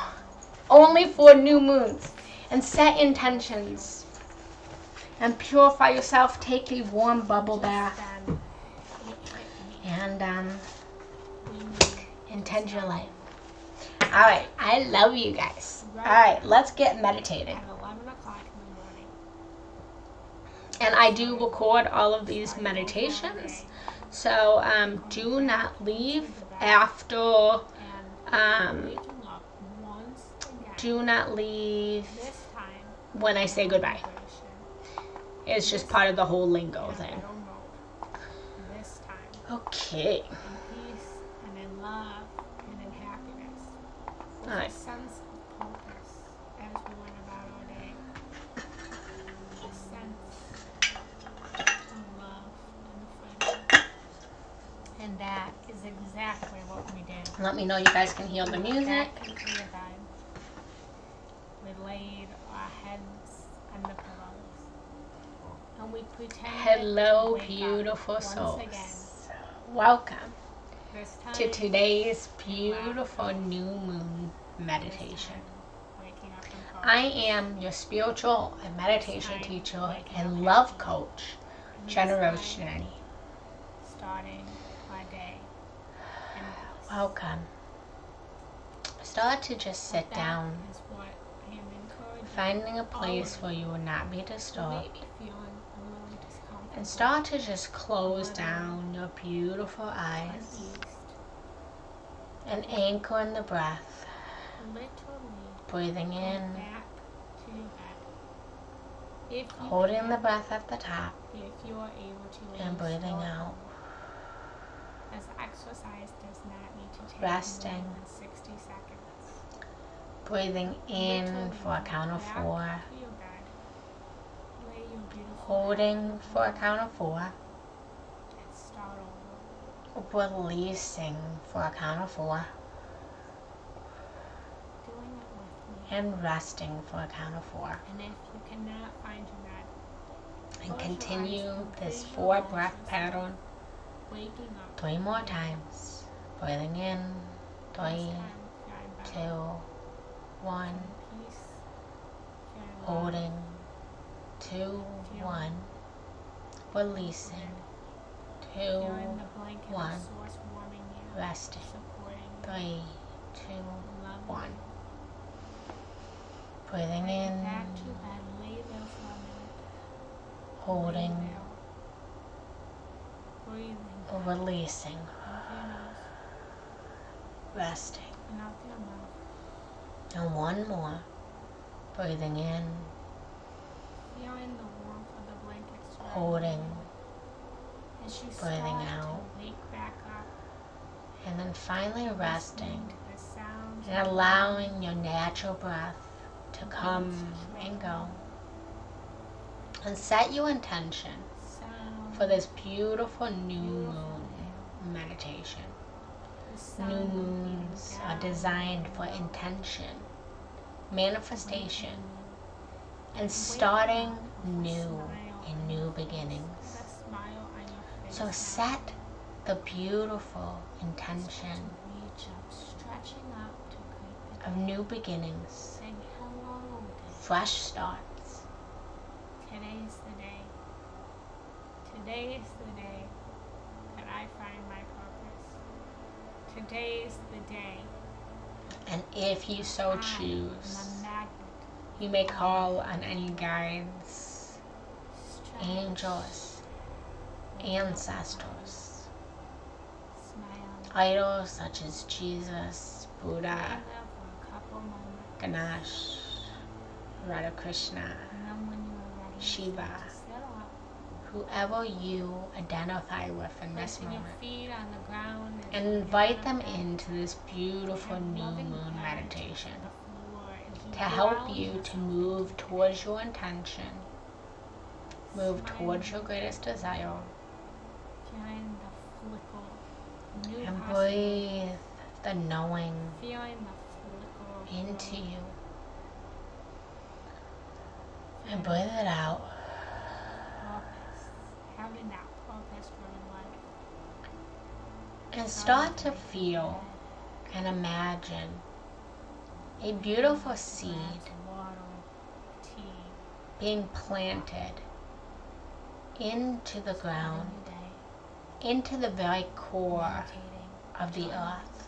Only for new moons. And set intentions. And purify yourself. Take a warm bubble bath. And intend your life. Alright, I love you guys. Alright, let's get meditating. And I do record all of these meditations. So do not leave after, do not leave when I say goodbye. It's just part of the whole lingo thing. Okay. Alright. And that is exactly what we did. Let me know you guys can hear the music. We laid our heads on the pillows. And we pretended hello, beautiful souls. Welcome to today's beautiful new moon meditation. I am your spiritual and meditation teacher and love coach, Genna Rose Giannetti. Starting my day. Welcome. Start to just sit down. finding a place where you will not be disturbed. Maybe feeling a little discomfort. And start to just close down your beautiful eyes. And anchor in the breath. Breathing in. Back to your bed. Holding the breath at the top. If you are able to. And breathing out. This exercise does not need to take Resting. more than 60 seconds. Breathing in for a count of 4. Back to your bed. Lay your beautiful Holding for a count of 4. and start over. Releasing for a count of 4. Doing it with me. And resting for a count of 4. And if you cannot find your bed, And close your continue eyes and this visualize 4-breath yourself pattern waking up. 3 more times. Breathing in. 3, This time, feeling 2, better. 1. Peace. Feeling Holding. 2, 1. Releasing. 2, feeling the blanket of 1. source warming you, Resting. supporting you, 3, 2, loving 1. you. Breathing Bring in. it back to bed. Lay there for a minute. Holding. Lay there. Breathing. Releasing. In through your nose Resting. and out through your mouth. And 1 more. Breathing in. Feeling the warmth of the blankets surrounding Holding. you. As you Breathing start out. to wake back up. And then finally resting. Listening to the sounds And allowing your natural breath to come and go. And set your intention for this beautiful new moon meditation. New moons are designed for intention, manifestation, and starting new in new beginnings. So set the beautiful intention of new beginnings, fresh starts. Today's the day. Today is the day that I find my purpose. Today is the day. And if you so I'm choose, a magnet. you may call on any guides, Stretch. angels, ancestors, Smile. idols such as Jesus, Buddha, Hang there for a couple moments. Ganesh, Radha Krishna, And then when you are ready, Shiva, sit up. whoever you identify with in this Placing your moment, feet on the ground and invite them into this beautiful new moon meditation to help you to move towards your intention, move towards your greatest desire, Feeling the flicker. New and possibilities. breathe the knowing Feeling the flicker. into you. And breathe it out. Purpose. Having that purpose-driven life. And start to feel and imagine a beautiful seed Water, tea, being planted into the ground, day, into the very core meditating, of the earth.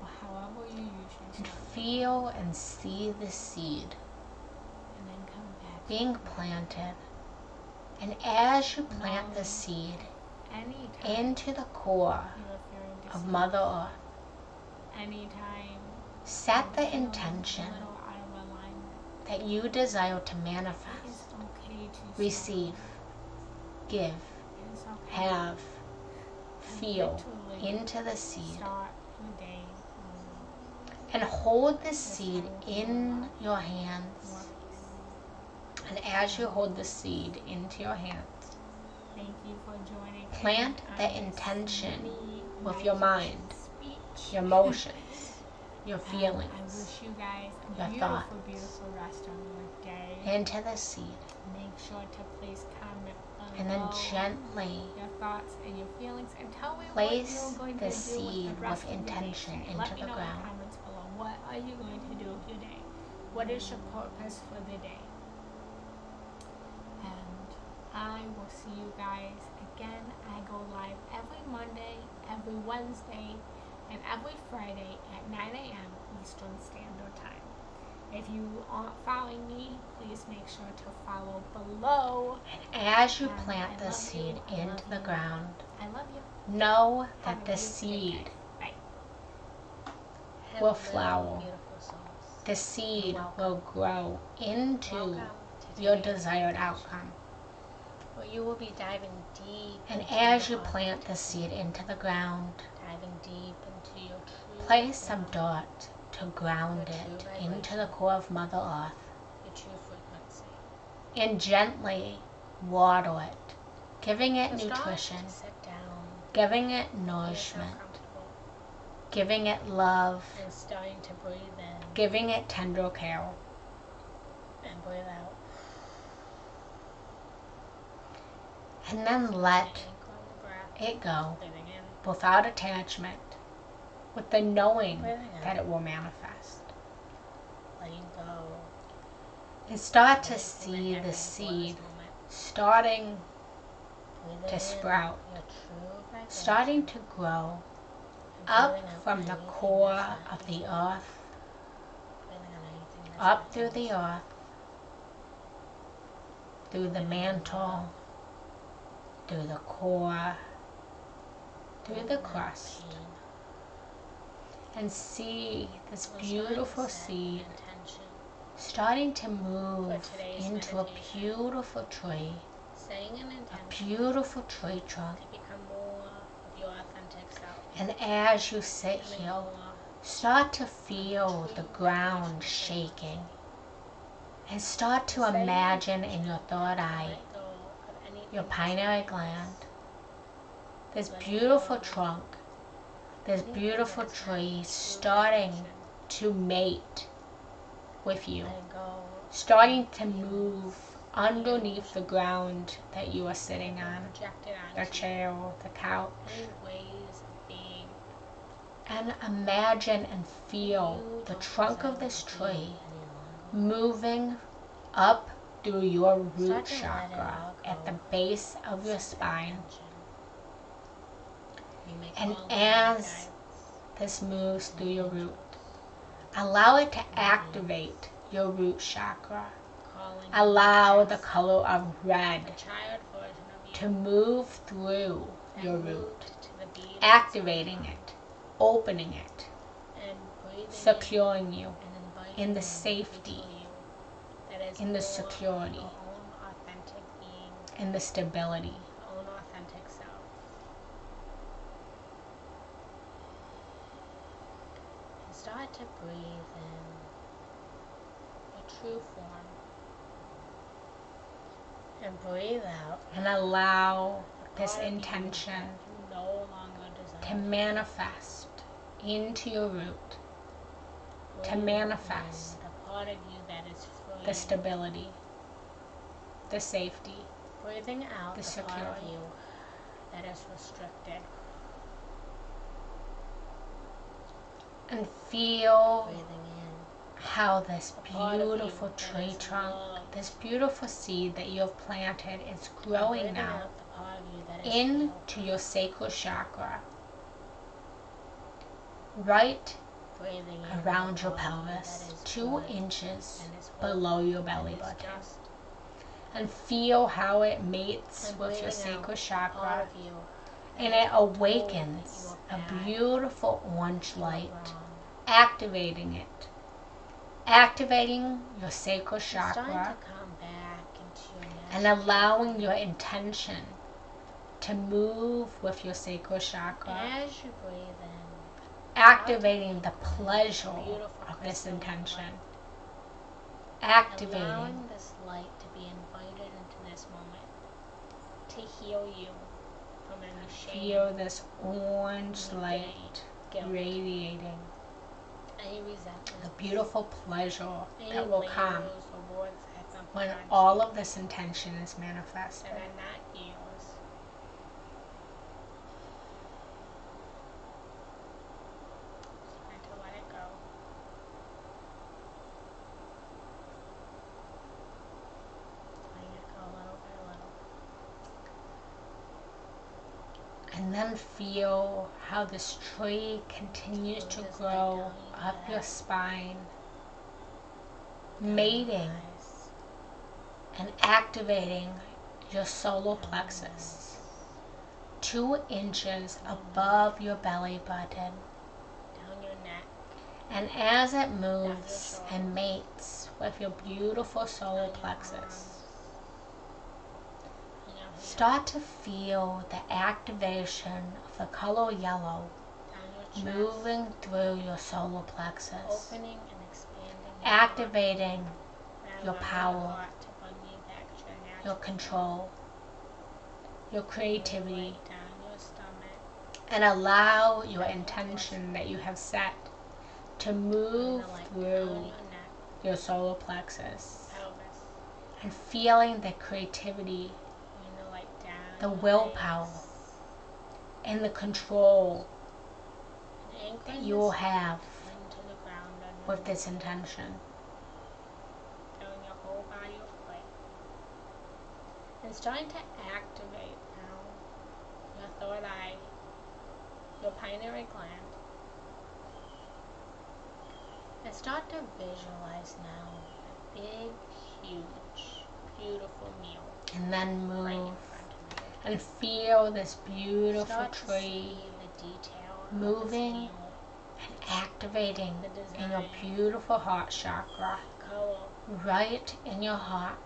or however you use And yourself, feel and see the seed and then come back. being planted. And as you plant the seed Anytime into the core you are feeling of Mother Earth, anytime set you the feel intention a little out of alignment, that you desire to it is manifest, okay to receive, give, It is okay have, feel literally into the seed. start your day And hold the seed in your hands. And as you hold the seed into your hands, Thank you for joining. plant on the this intention mini with your mind, speech. your emotions, your I feelings, wish you guys a your beautiful, thoughts. beautiful rest of your day. into the seed. Make sure to please comment below And then gently your thoughts and your feelings, and tell me place what you're going the to do seed with the rest with of your day intention today. into Let me the know ground. in the comments below. What are you going to do with your day? What is your purpose for the day? And I will see you guys again. I go live every Monday, every Wednesday, and every Friday at 9 a.m. Eastern Standard Time. If you aren't following me, please make sure to follow below. And as you plant the seed into the ground, I love you. Know that the seed will flower. The seed will grow into your desired outcome. Well, you will be diving deep. And as you plant the seed into the ground, diving deep into your true place some dirt to ground it into the core of Mother Earth. Your true frequency. And gently water it, giving it nutrition, Sit down, giving it nourishment, giving it love, and starting to breathe in, giving it tender care. and breathe out. And then let Anchor on the breath. it go Breathing in, without attachment, with the knowing breathing out. that it will manifest. Letting go. And start to Anything see that the happened seed before this moment. starting Breathing to in sprout, your true vibration, starting to grow and up breathing out from the anything core that's not of the you. earth, Breathing out anything that's up not through you. the earth, through the mantle, through the core, through the Breathing out crust, pain. and see this We'll beautiful start to set seed intention. starting to move For today's into a meditation. beautiful tree, Setting an a intention beautiful tree trunk. to become more of your authentic self. And as you sit Becoming here, more start to feel the ground shaking. And start to imagine in your third eye, let go of anything your that's pineal not gland, this Letting beautiful go. trunk, this Anything beautiful that's not tree true starting vibration. to mate with you, Letting go starting to move underneath the ground that you are sitting on, projected the onto chair, the couch. any ways of being. And imagine and feel You the don't trunk of desire this to be tree any longer. moving up through your root Start to let it chakra all go. at the base of your Set spine. intention. You make And all the as guides this moves through your and root, angels allow it to activate your root chakra. calling Allow you the past color of a red child version of you to move through that your moved root, to the beat activating it, opening it, and breathing securing you and inviting in the in safety, into you that is in the more security, your own authentic being, in the stability. your own authentic self. And start to breathe in your true form. And breathe out And allow the this part of you intention that you no longer desire. to manifest into your root, to Breathe manifest in the part of you that is free. the stability, the safety, Breathing out the the part of security. you that is restricted. and feel Breathing in how this the part of you beautiful that tree is trunk, loved. this beautiful seed that you have planted is And growing breathing now out the part of you that is healed. into your sacral chakra, right Breathing in around the your part of you pelvis, that is 2 good inches and is whole below your and belly is button. just. And feel how it mates And with your breathing out sacral the part chakra, of you and that it is told that awakens you a are bad, beautiful orange you are light, wrong. activating it, activating your sacral And starting chakra, to come back into your and natural allowing your intention to move with your sacral And chakra, as you breathe in, activating the pleasure beautiful of this crystalline intention, light, activating allowing this light to be invited into this moment to heal you from any shame, feel this orange any light guilt, radiating, any resentment, the beautiful pleasure any that will labels come or words that have been when put on all you of this intention is manifested. that are not yours. And to let it go. Letting it go little by little. And then feel how this tree continues to Just grow like down your up your back. spine, mating and activating your solar plexus 2 inches above your belly button. Down your neck. And as it moves and mates with your beautiful solar plexus, start to feel the activation of the color yellow moving through your solar plexus, opening and expanding, activating your power, your control, your creativity, and allow your intention that you have set to move through your solar plexus, and feeling the creativity, the willpower, and the control that you will have with this intention. Filling your whole body with light. And starting to activate now your third eye, your pineal gland. And start to visualize now a big, huge, beautiful meal. And then move right in front of you. and feel this beautiful Start to tree see the detail of moving this meal, and activating the in your design, beautiful heart chakra, color, right in your heart.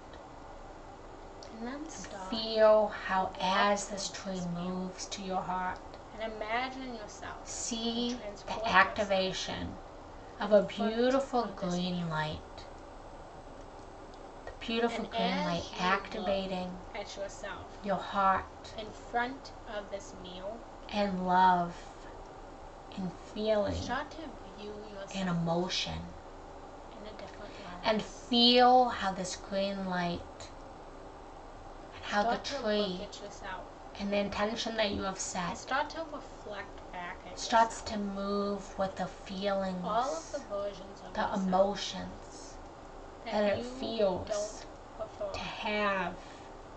and then start Feel how as this tree moves to your heart, and imagine yourself see and transport the activation of a beautiful of this green meal. light. The beautiful And green as light you activating at yourself your heart in front of this meal, and love and feeling start to view yourself and emotion, in a different light. and feel how this green light and how Start the to tree look at yourself and the intention that you have and set start to reflect back at starts yourself. to move with the feelings, All of the versions of the yourself emotions that it you feels don't prefer. to have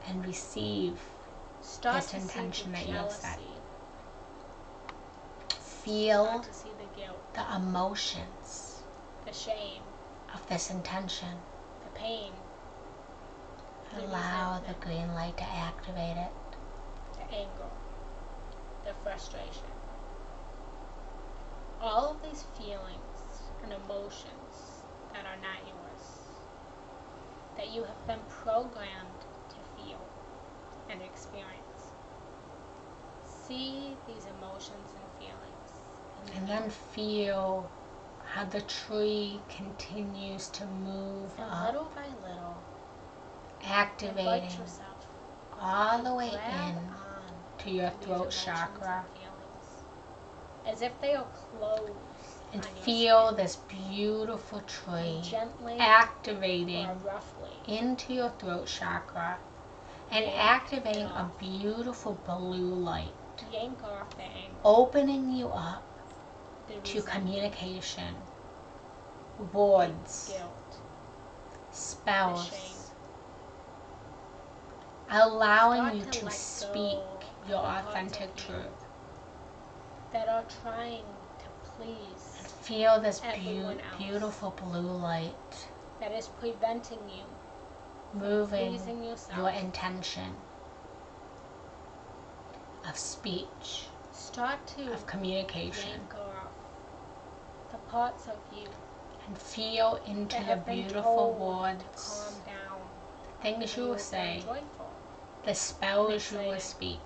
and receive Start this to see intention the that you have set. jealousy. Feel Start to see the guilt, the emotions the shame, of this intention. the pain, the Allow the resentment, green light to activate it. the anger, the frustration. All of these feelings and emotions that are not yours, that you have been programmed to feel and experience. See these emotions and feelings. And then feel how the tree continues to move And up, little by little, invite activating yourself all to the way grab in on to your these throat emotions chakra, and feelings, as if they are closed and on your feel skin, this beautiful tree and gently activating or roughly into your throat chakra and yank activating it a off. beautiful blue light, Yank off the anger, opening you up the to resentment, communication, words, guilt, the spells, shame. allowing Start you to to let speak go your of the parts authentic of you truth. that are trying to please, Feel this everyone else. beautiful blue light that is preventing you moving pleasing yourself. your intention of speech, Start to of communication, yank off the parts of you and feel into that the have been beautiful told to words, calm down, things you will say, joyful. the spells you will exciting. speak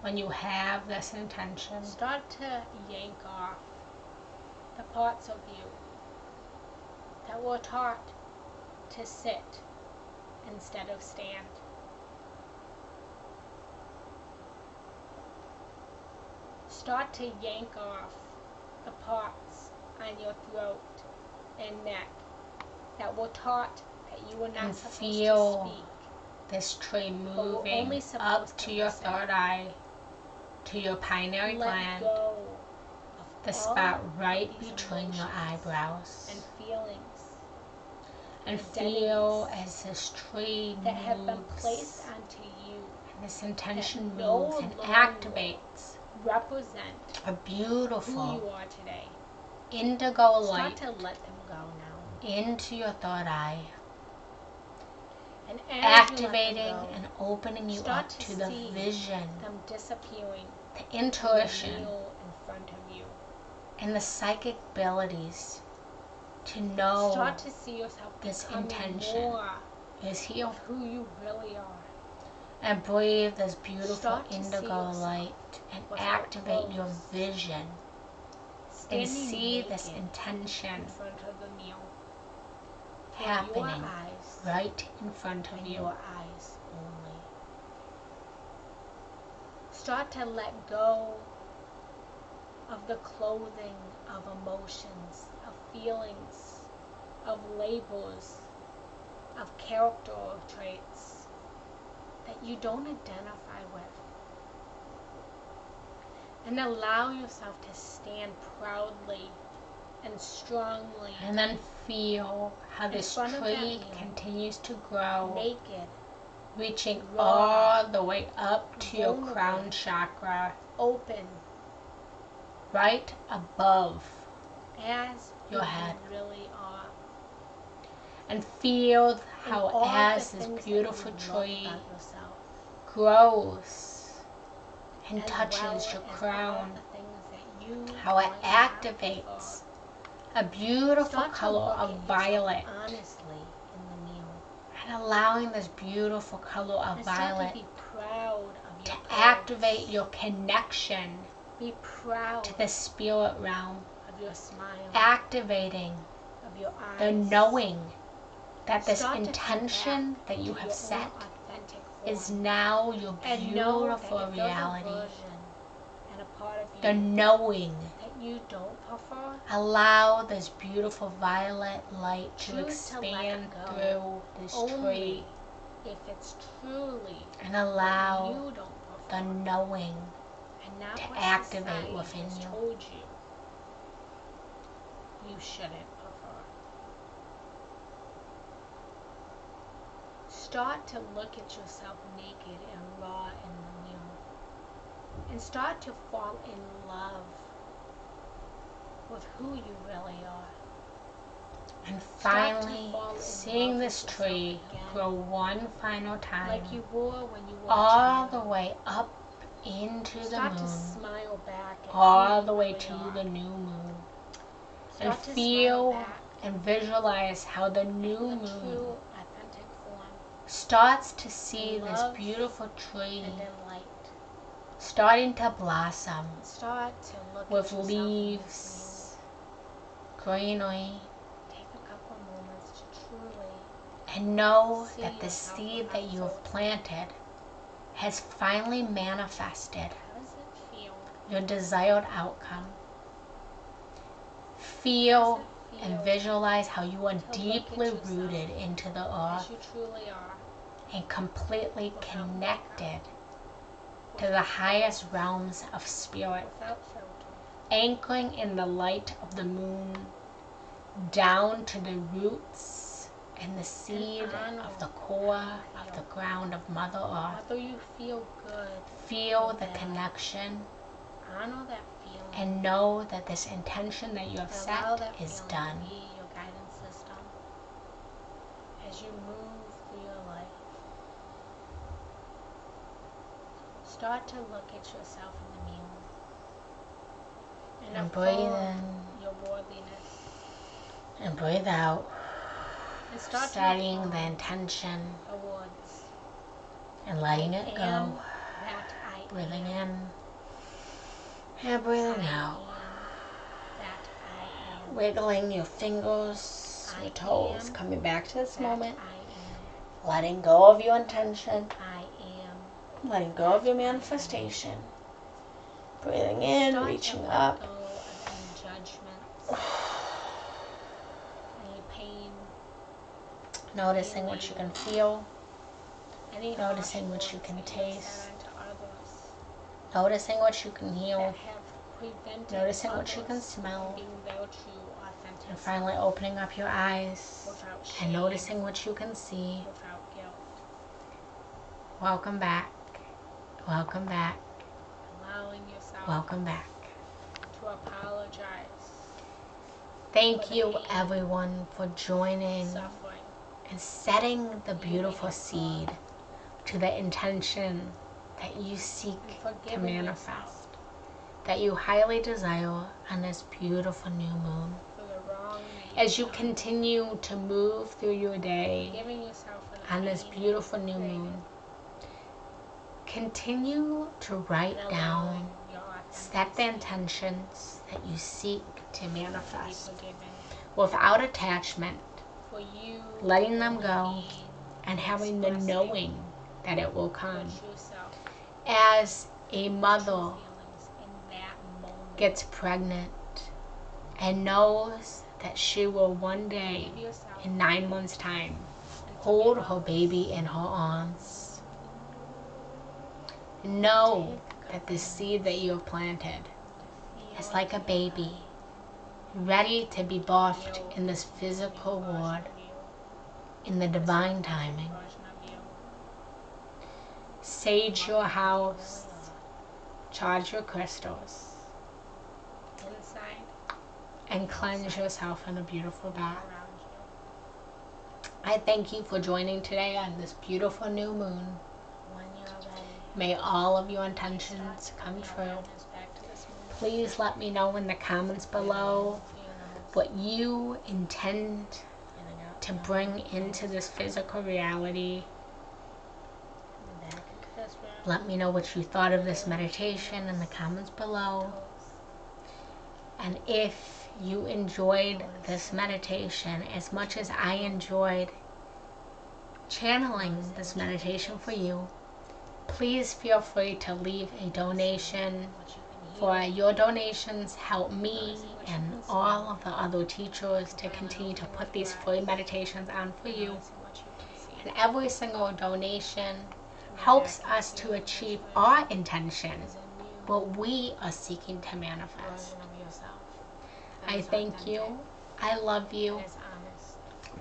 when you have this intention. Start to yank off the parts of you that were taught to sit instead of stand. Start to yank off the parts on your throat and neck that were taught that you were not And supposed feel to speak. this tree we're moving only up supposed to to your listen. third eye, to your pineal Let gland, go the of spot all right these between your emotions eyebrows. and feelings And identities feel as this tree that have been moves, placed onto you and this intention that no moves and longer activates represent a who beautiful you are today. indigo Start light to let them go now. into your third eye, And as activating you let them go, and opening you start up to to the see vision, them disappearing the from the intuition, meal in front of you. and the psychic abilities to know Start to see yourself this becoming intention more is healed. of who you really are. And breathe this beautiful Start to see indigo yourself light and without activate your clothes, vision standing and see this naked intention in front of the meal. For happening your eyes right in front of and you. your eyes only. Start to let go of the clothing of emotions, of feelings, of labels, of character traits that you don't identify with. And allow yourself to stand proudly and strongly, And then feel how in this front of that tree meal, continues to grow, naked, reaching raw, all the way up to your vulnerable, crown chakra, open, right above as your who head. you really are. And feel And how all as the this things that beautiful you love tree about yourself, grows and as touches well your as all crown, the things that you how it want to have activates for. a beautiful Start to color look of at yourself violet, honestly in the meal, and allowing this beautiful color of and start violet to be proud of to your activate curves. your connection Be proud to the spirit realm, of your smile, activating of your eyes. the knowing that this Start to come intention back that you to have your set own authentic is form. now your And know that beautiful if there's a reality. version and a part of The you knowing. that you don't prefer, Allow this beautiful violet light to choose to let expand it go through this only tree if it's truly and what allow you don't the prefer, knowing and not to what activate society within has you. told you shouldn't prefer. Start to look at yourself naked and raw in the mirror, and start to fall in love with who you really are. And Start to finally, fall in seeing love this with yourself tree again, grow one final time, like you were when you were all a the child. way up into the Start to moon, smile back at all who the you way really to are. the new moon. And Start to smile feel back and visualize how the new in the moon true, authentic form, starts to see in this love beautiful tree and in light. starting to blossom Start to look with at yourself leaves, greenery, in this mirror. Take a couple moments to truly and know see that the yourself seed without that you have filter. planted has finally manifested How does it feel? your desired outcome. How Feel does it and feel visualize how you are to look at deeply yourself rooted into the as earth you truly are, and completely without connected to without the highest realms of spirit, without filter? anchoring in the light of the moon down to the roots and the seed honor of the core how you of the feel. ground of Mother Earth. Although you feel good, Feel or the bad, connection honor that feeling and know that this intention that you have and allow set that is feeling done. to be your guidance system as you move through your life. Start to look at yourself in the mirror and And breathe affirm in your worthiness, and breathe out, and start to setting the affirm intention the words, and letting I it am go. that I Breathing am. in and breathing I out. am that I am. Wiggling your fingers, I your toes, am coming back to this that moment. I Letting go of your intention. am. I am. Letting go of your manifestation. Breathing in, Start reaching to up. let go of any judgments, any pain, Noticing what you can feel. any Noticing harsh what words you can that you have taste. said unto others Noticing what you can heal. that have prevented Noticing what you can others smell. from being their true, authentic And self, finally opening up your eyes without shame, and noticing what you can see. without guilt, Welcome back. Welcome back. allowing yourself Welcome back. to apologize thank you everyone for joining suffering, and setting the beautiful seed to the intention that you seek to manifest, that you highly desire on this beautiful new moon. for the wrong As you continue to move through your day giving yourself on this beautiful new moon, continue to write down, set the intentions that you seek to manifest without attachment, for you letting them go and having the knowing that it will come. As a mother gets pregnant and knows that she will one day, in 9 months' time, hold her baby in her arms. Know that the seed that you have planted is like a baby, ready to be birthed in this physical world in the divine timing. Sage your house, charge your crystals, and cleanse yourself in a beautiful bath. I thank you for joining today on this beautiful new moon. May all of your intentions come true. Please let me know in the comments below what you intend to bring into this physical reality. Let me know what you thought of this meditation in the comments below. And if you enjoyed this meditation as much as I enjoyed channeling this meditation for you, please feel free to leave a donation. For your donations help me and all of the other teachers to continue to put these free meditations on for you. And every single donation helps us to achieve our intention, what we are seeking to manifest. I thank you. I love you.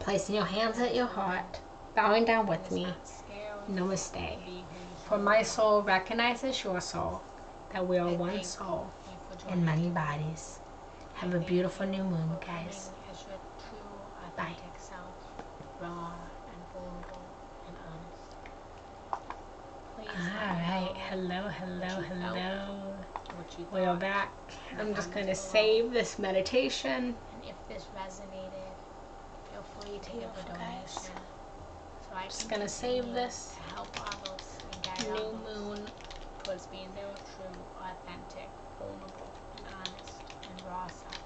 Placing your hands at your heart, bowing down with me. Namaste. For my soul recognizes your soul, that we are one soul in many bodies. Have a beautiful new moon, guys. Bye. Alright, hello. We are back. I'm just going to save this meditation. And if this resonated, feel free to give a donation. So I'm just going to save this to help others and guide new others moon towards being their true, authentic, vulnerable, and honest, and raw self.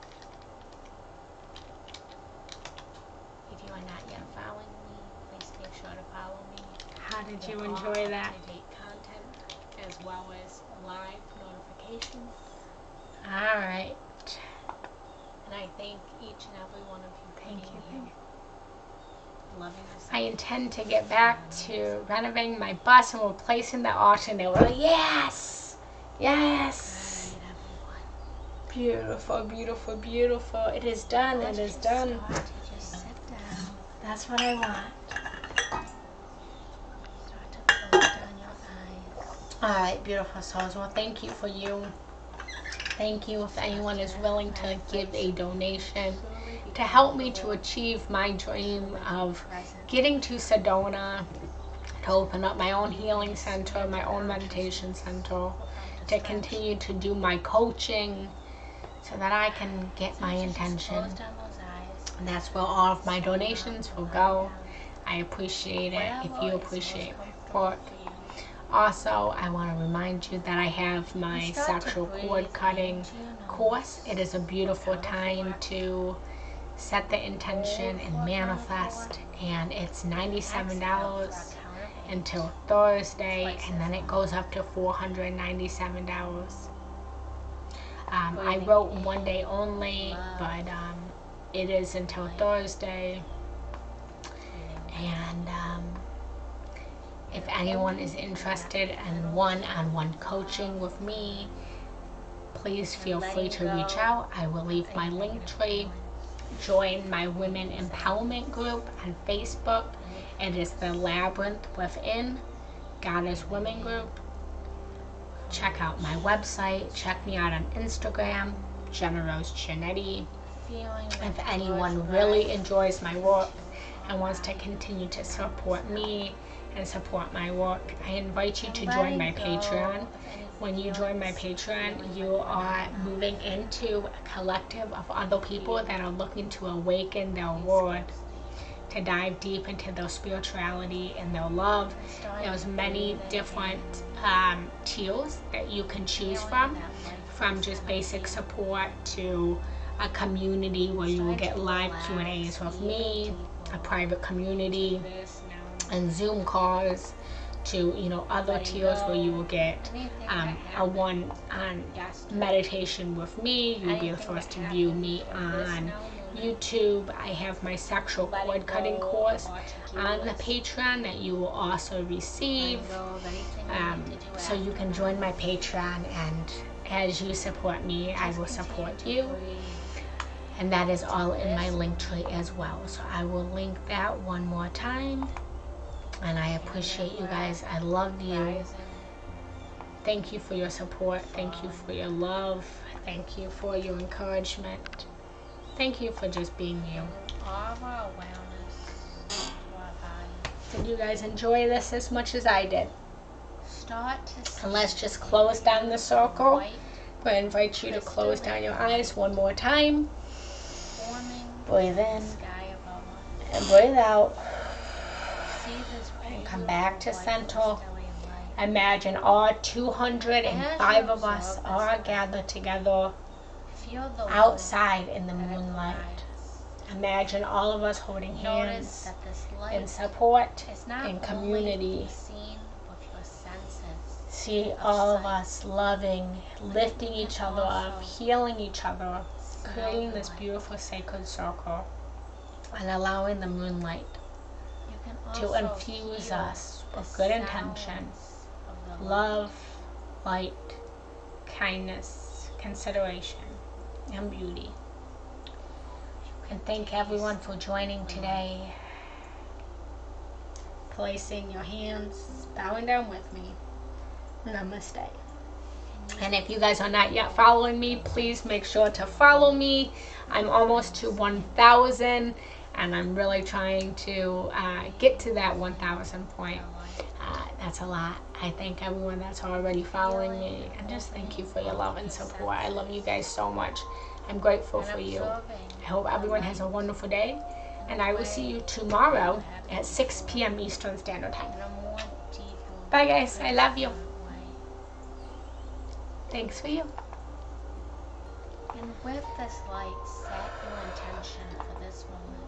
If you are not yet following me, please make sure to follow me. How did you enjoy that? Up-to-date content, as well as live notifications. Alright. And I thank each and every one of you. Thank you. Loving yourself. I intend to get back to renovating my bus and replacing the arch, and they were like, yes! Yes! Beautiful, beautiful, beautiful. It is done. It is done. Just sit down. That's what I want. Start to close down your eyes. Alright, beautiful souls. Well, thank you for you. Thank you if anyone is willing to give a donation to help me to achieve my dream of getting to Sedona, to open up my own healing center, my own meditation center, to continue to do my coaching so that I can get my intention. And that's where all of my donations will go. I appreciate it if you appreciate my work. Also, I want to remind you that I have my sexual cord cutting course. It is a beautiful time to set the intention and manifest, and it's $97 until Thursday, and then it goes up to $497. I wrote one day only, but it is until Thursday. And if anyone is interested in one-on-one coaching with me, please feel free to reach out. I will leave my link tree. Join my Women Empowerment group on Facebook. It is the Labyrinth Within Goddess Women group. Check out my website. Check me out on Instagram, Genna Rose Giannetti. If anyone really enjoys my work and wants to continue to support me and support my work, I invite you to join my Patreon. When you join my Patreon, you are moving into a collective of other people that are looking to awaken their world, to dive deep into their spirituality and their love. There's many different tiers that you can choose from just basic support to a community where you will get live Q&As with me, a private community, and Zoom calls, to other tiers where you will get a one-on meditation with me. You'll be the first to view me on YouTube. I have my sexual cord cutting course on the Patreon that you will also receive. So you can join my Patreon, and as you support me, I will support you. And that is all in my link tree as well. So I will link that one more time. And I appreciate you guys. I love you. Thank you for your support. Thank you for your love. Thank you for your encouragement. Thank you for just being you. Did you guys enjoy this as much as I did? And let's just close down the circle. I invite you to close down your eyes one more time. Breathe in and breathe out. And come back to center. Imagine all 205 of us are gathered together outside in the moonlight. Imagine all of us holding hands in support and community. See all of us loving, lifting each other up, healing each other, creating this beautiful sacred circle, and allowing the moonlight to infuse us with good intention, love, light, kindness, consideration, and beauty. And thank everyone for joining today, placing your hands, bowing down with me. Namaste. And if you guys are not yet following me, please make sure to follow me. I'm almost to 1,000. And I'm really trying to get to that 1,000 point. That's a lot. I thank everyone that's already following me. And just thank you for your love and support. I love you guys so much. I'm grateful for you. I hope everyone has a wonderful day. And I will see you tomorrow at 6 p.m. Eastern Standard Time. Bye guys. I love you. Thanks for you. And with this light, set your intention for this moment.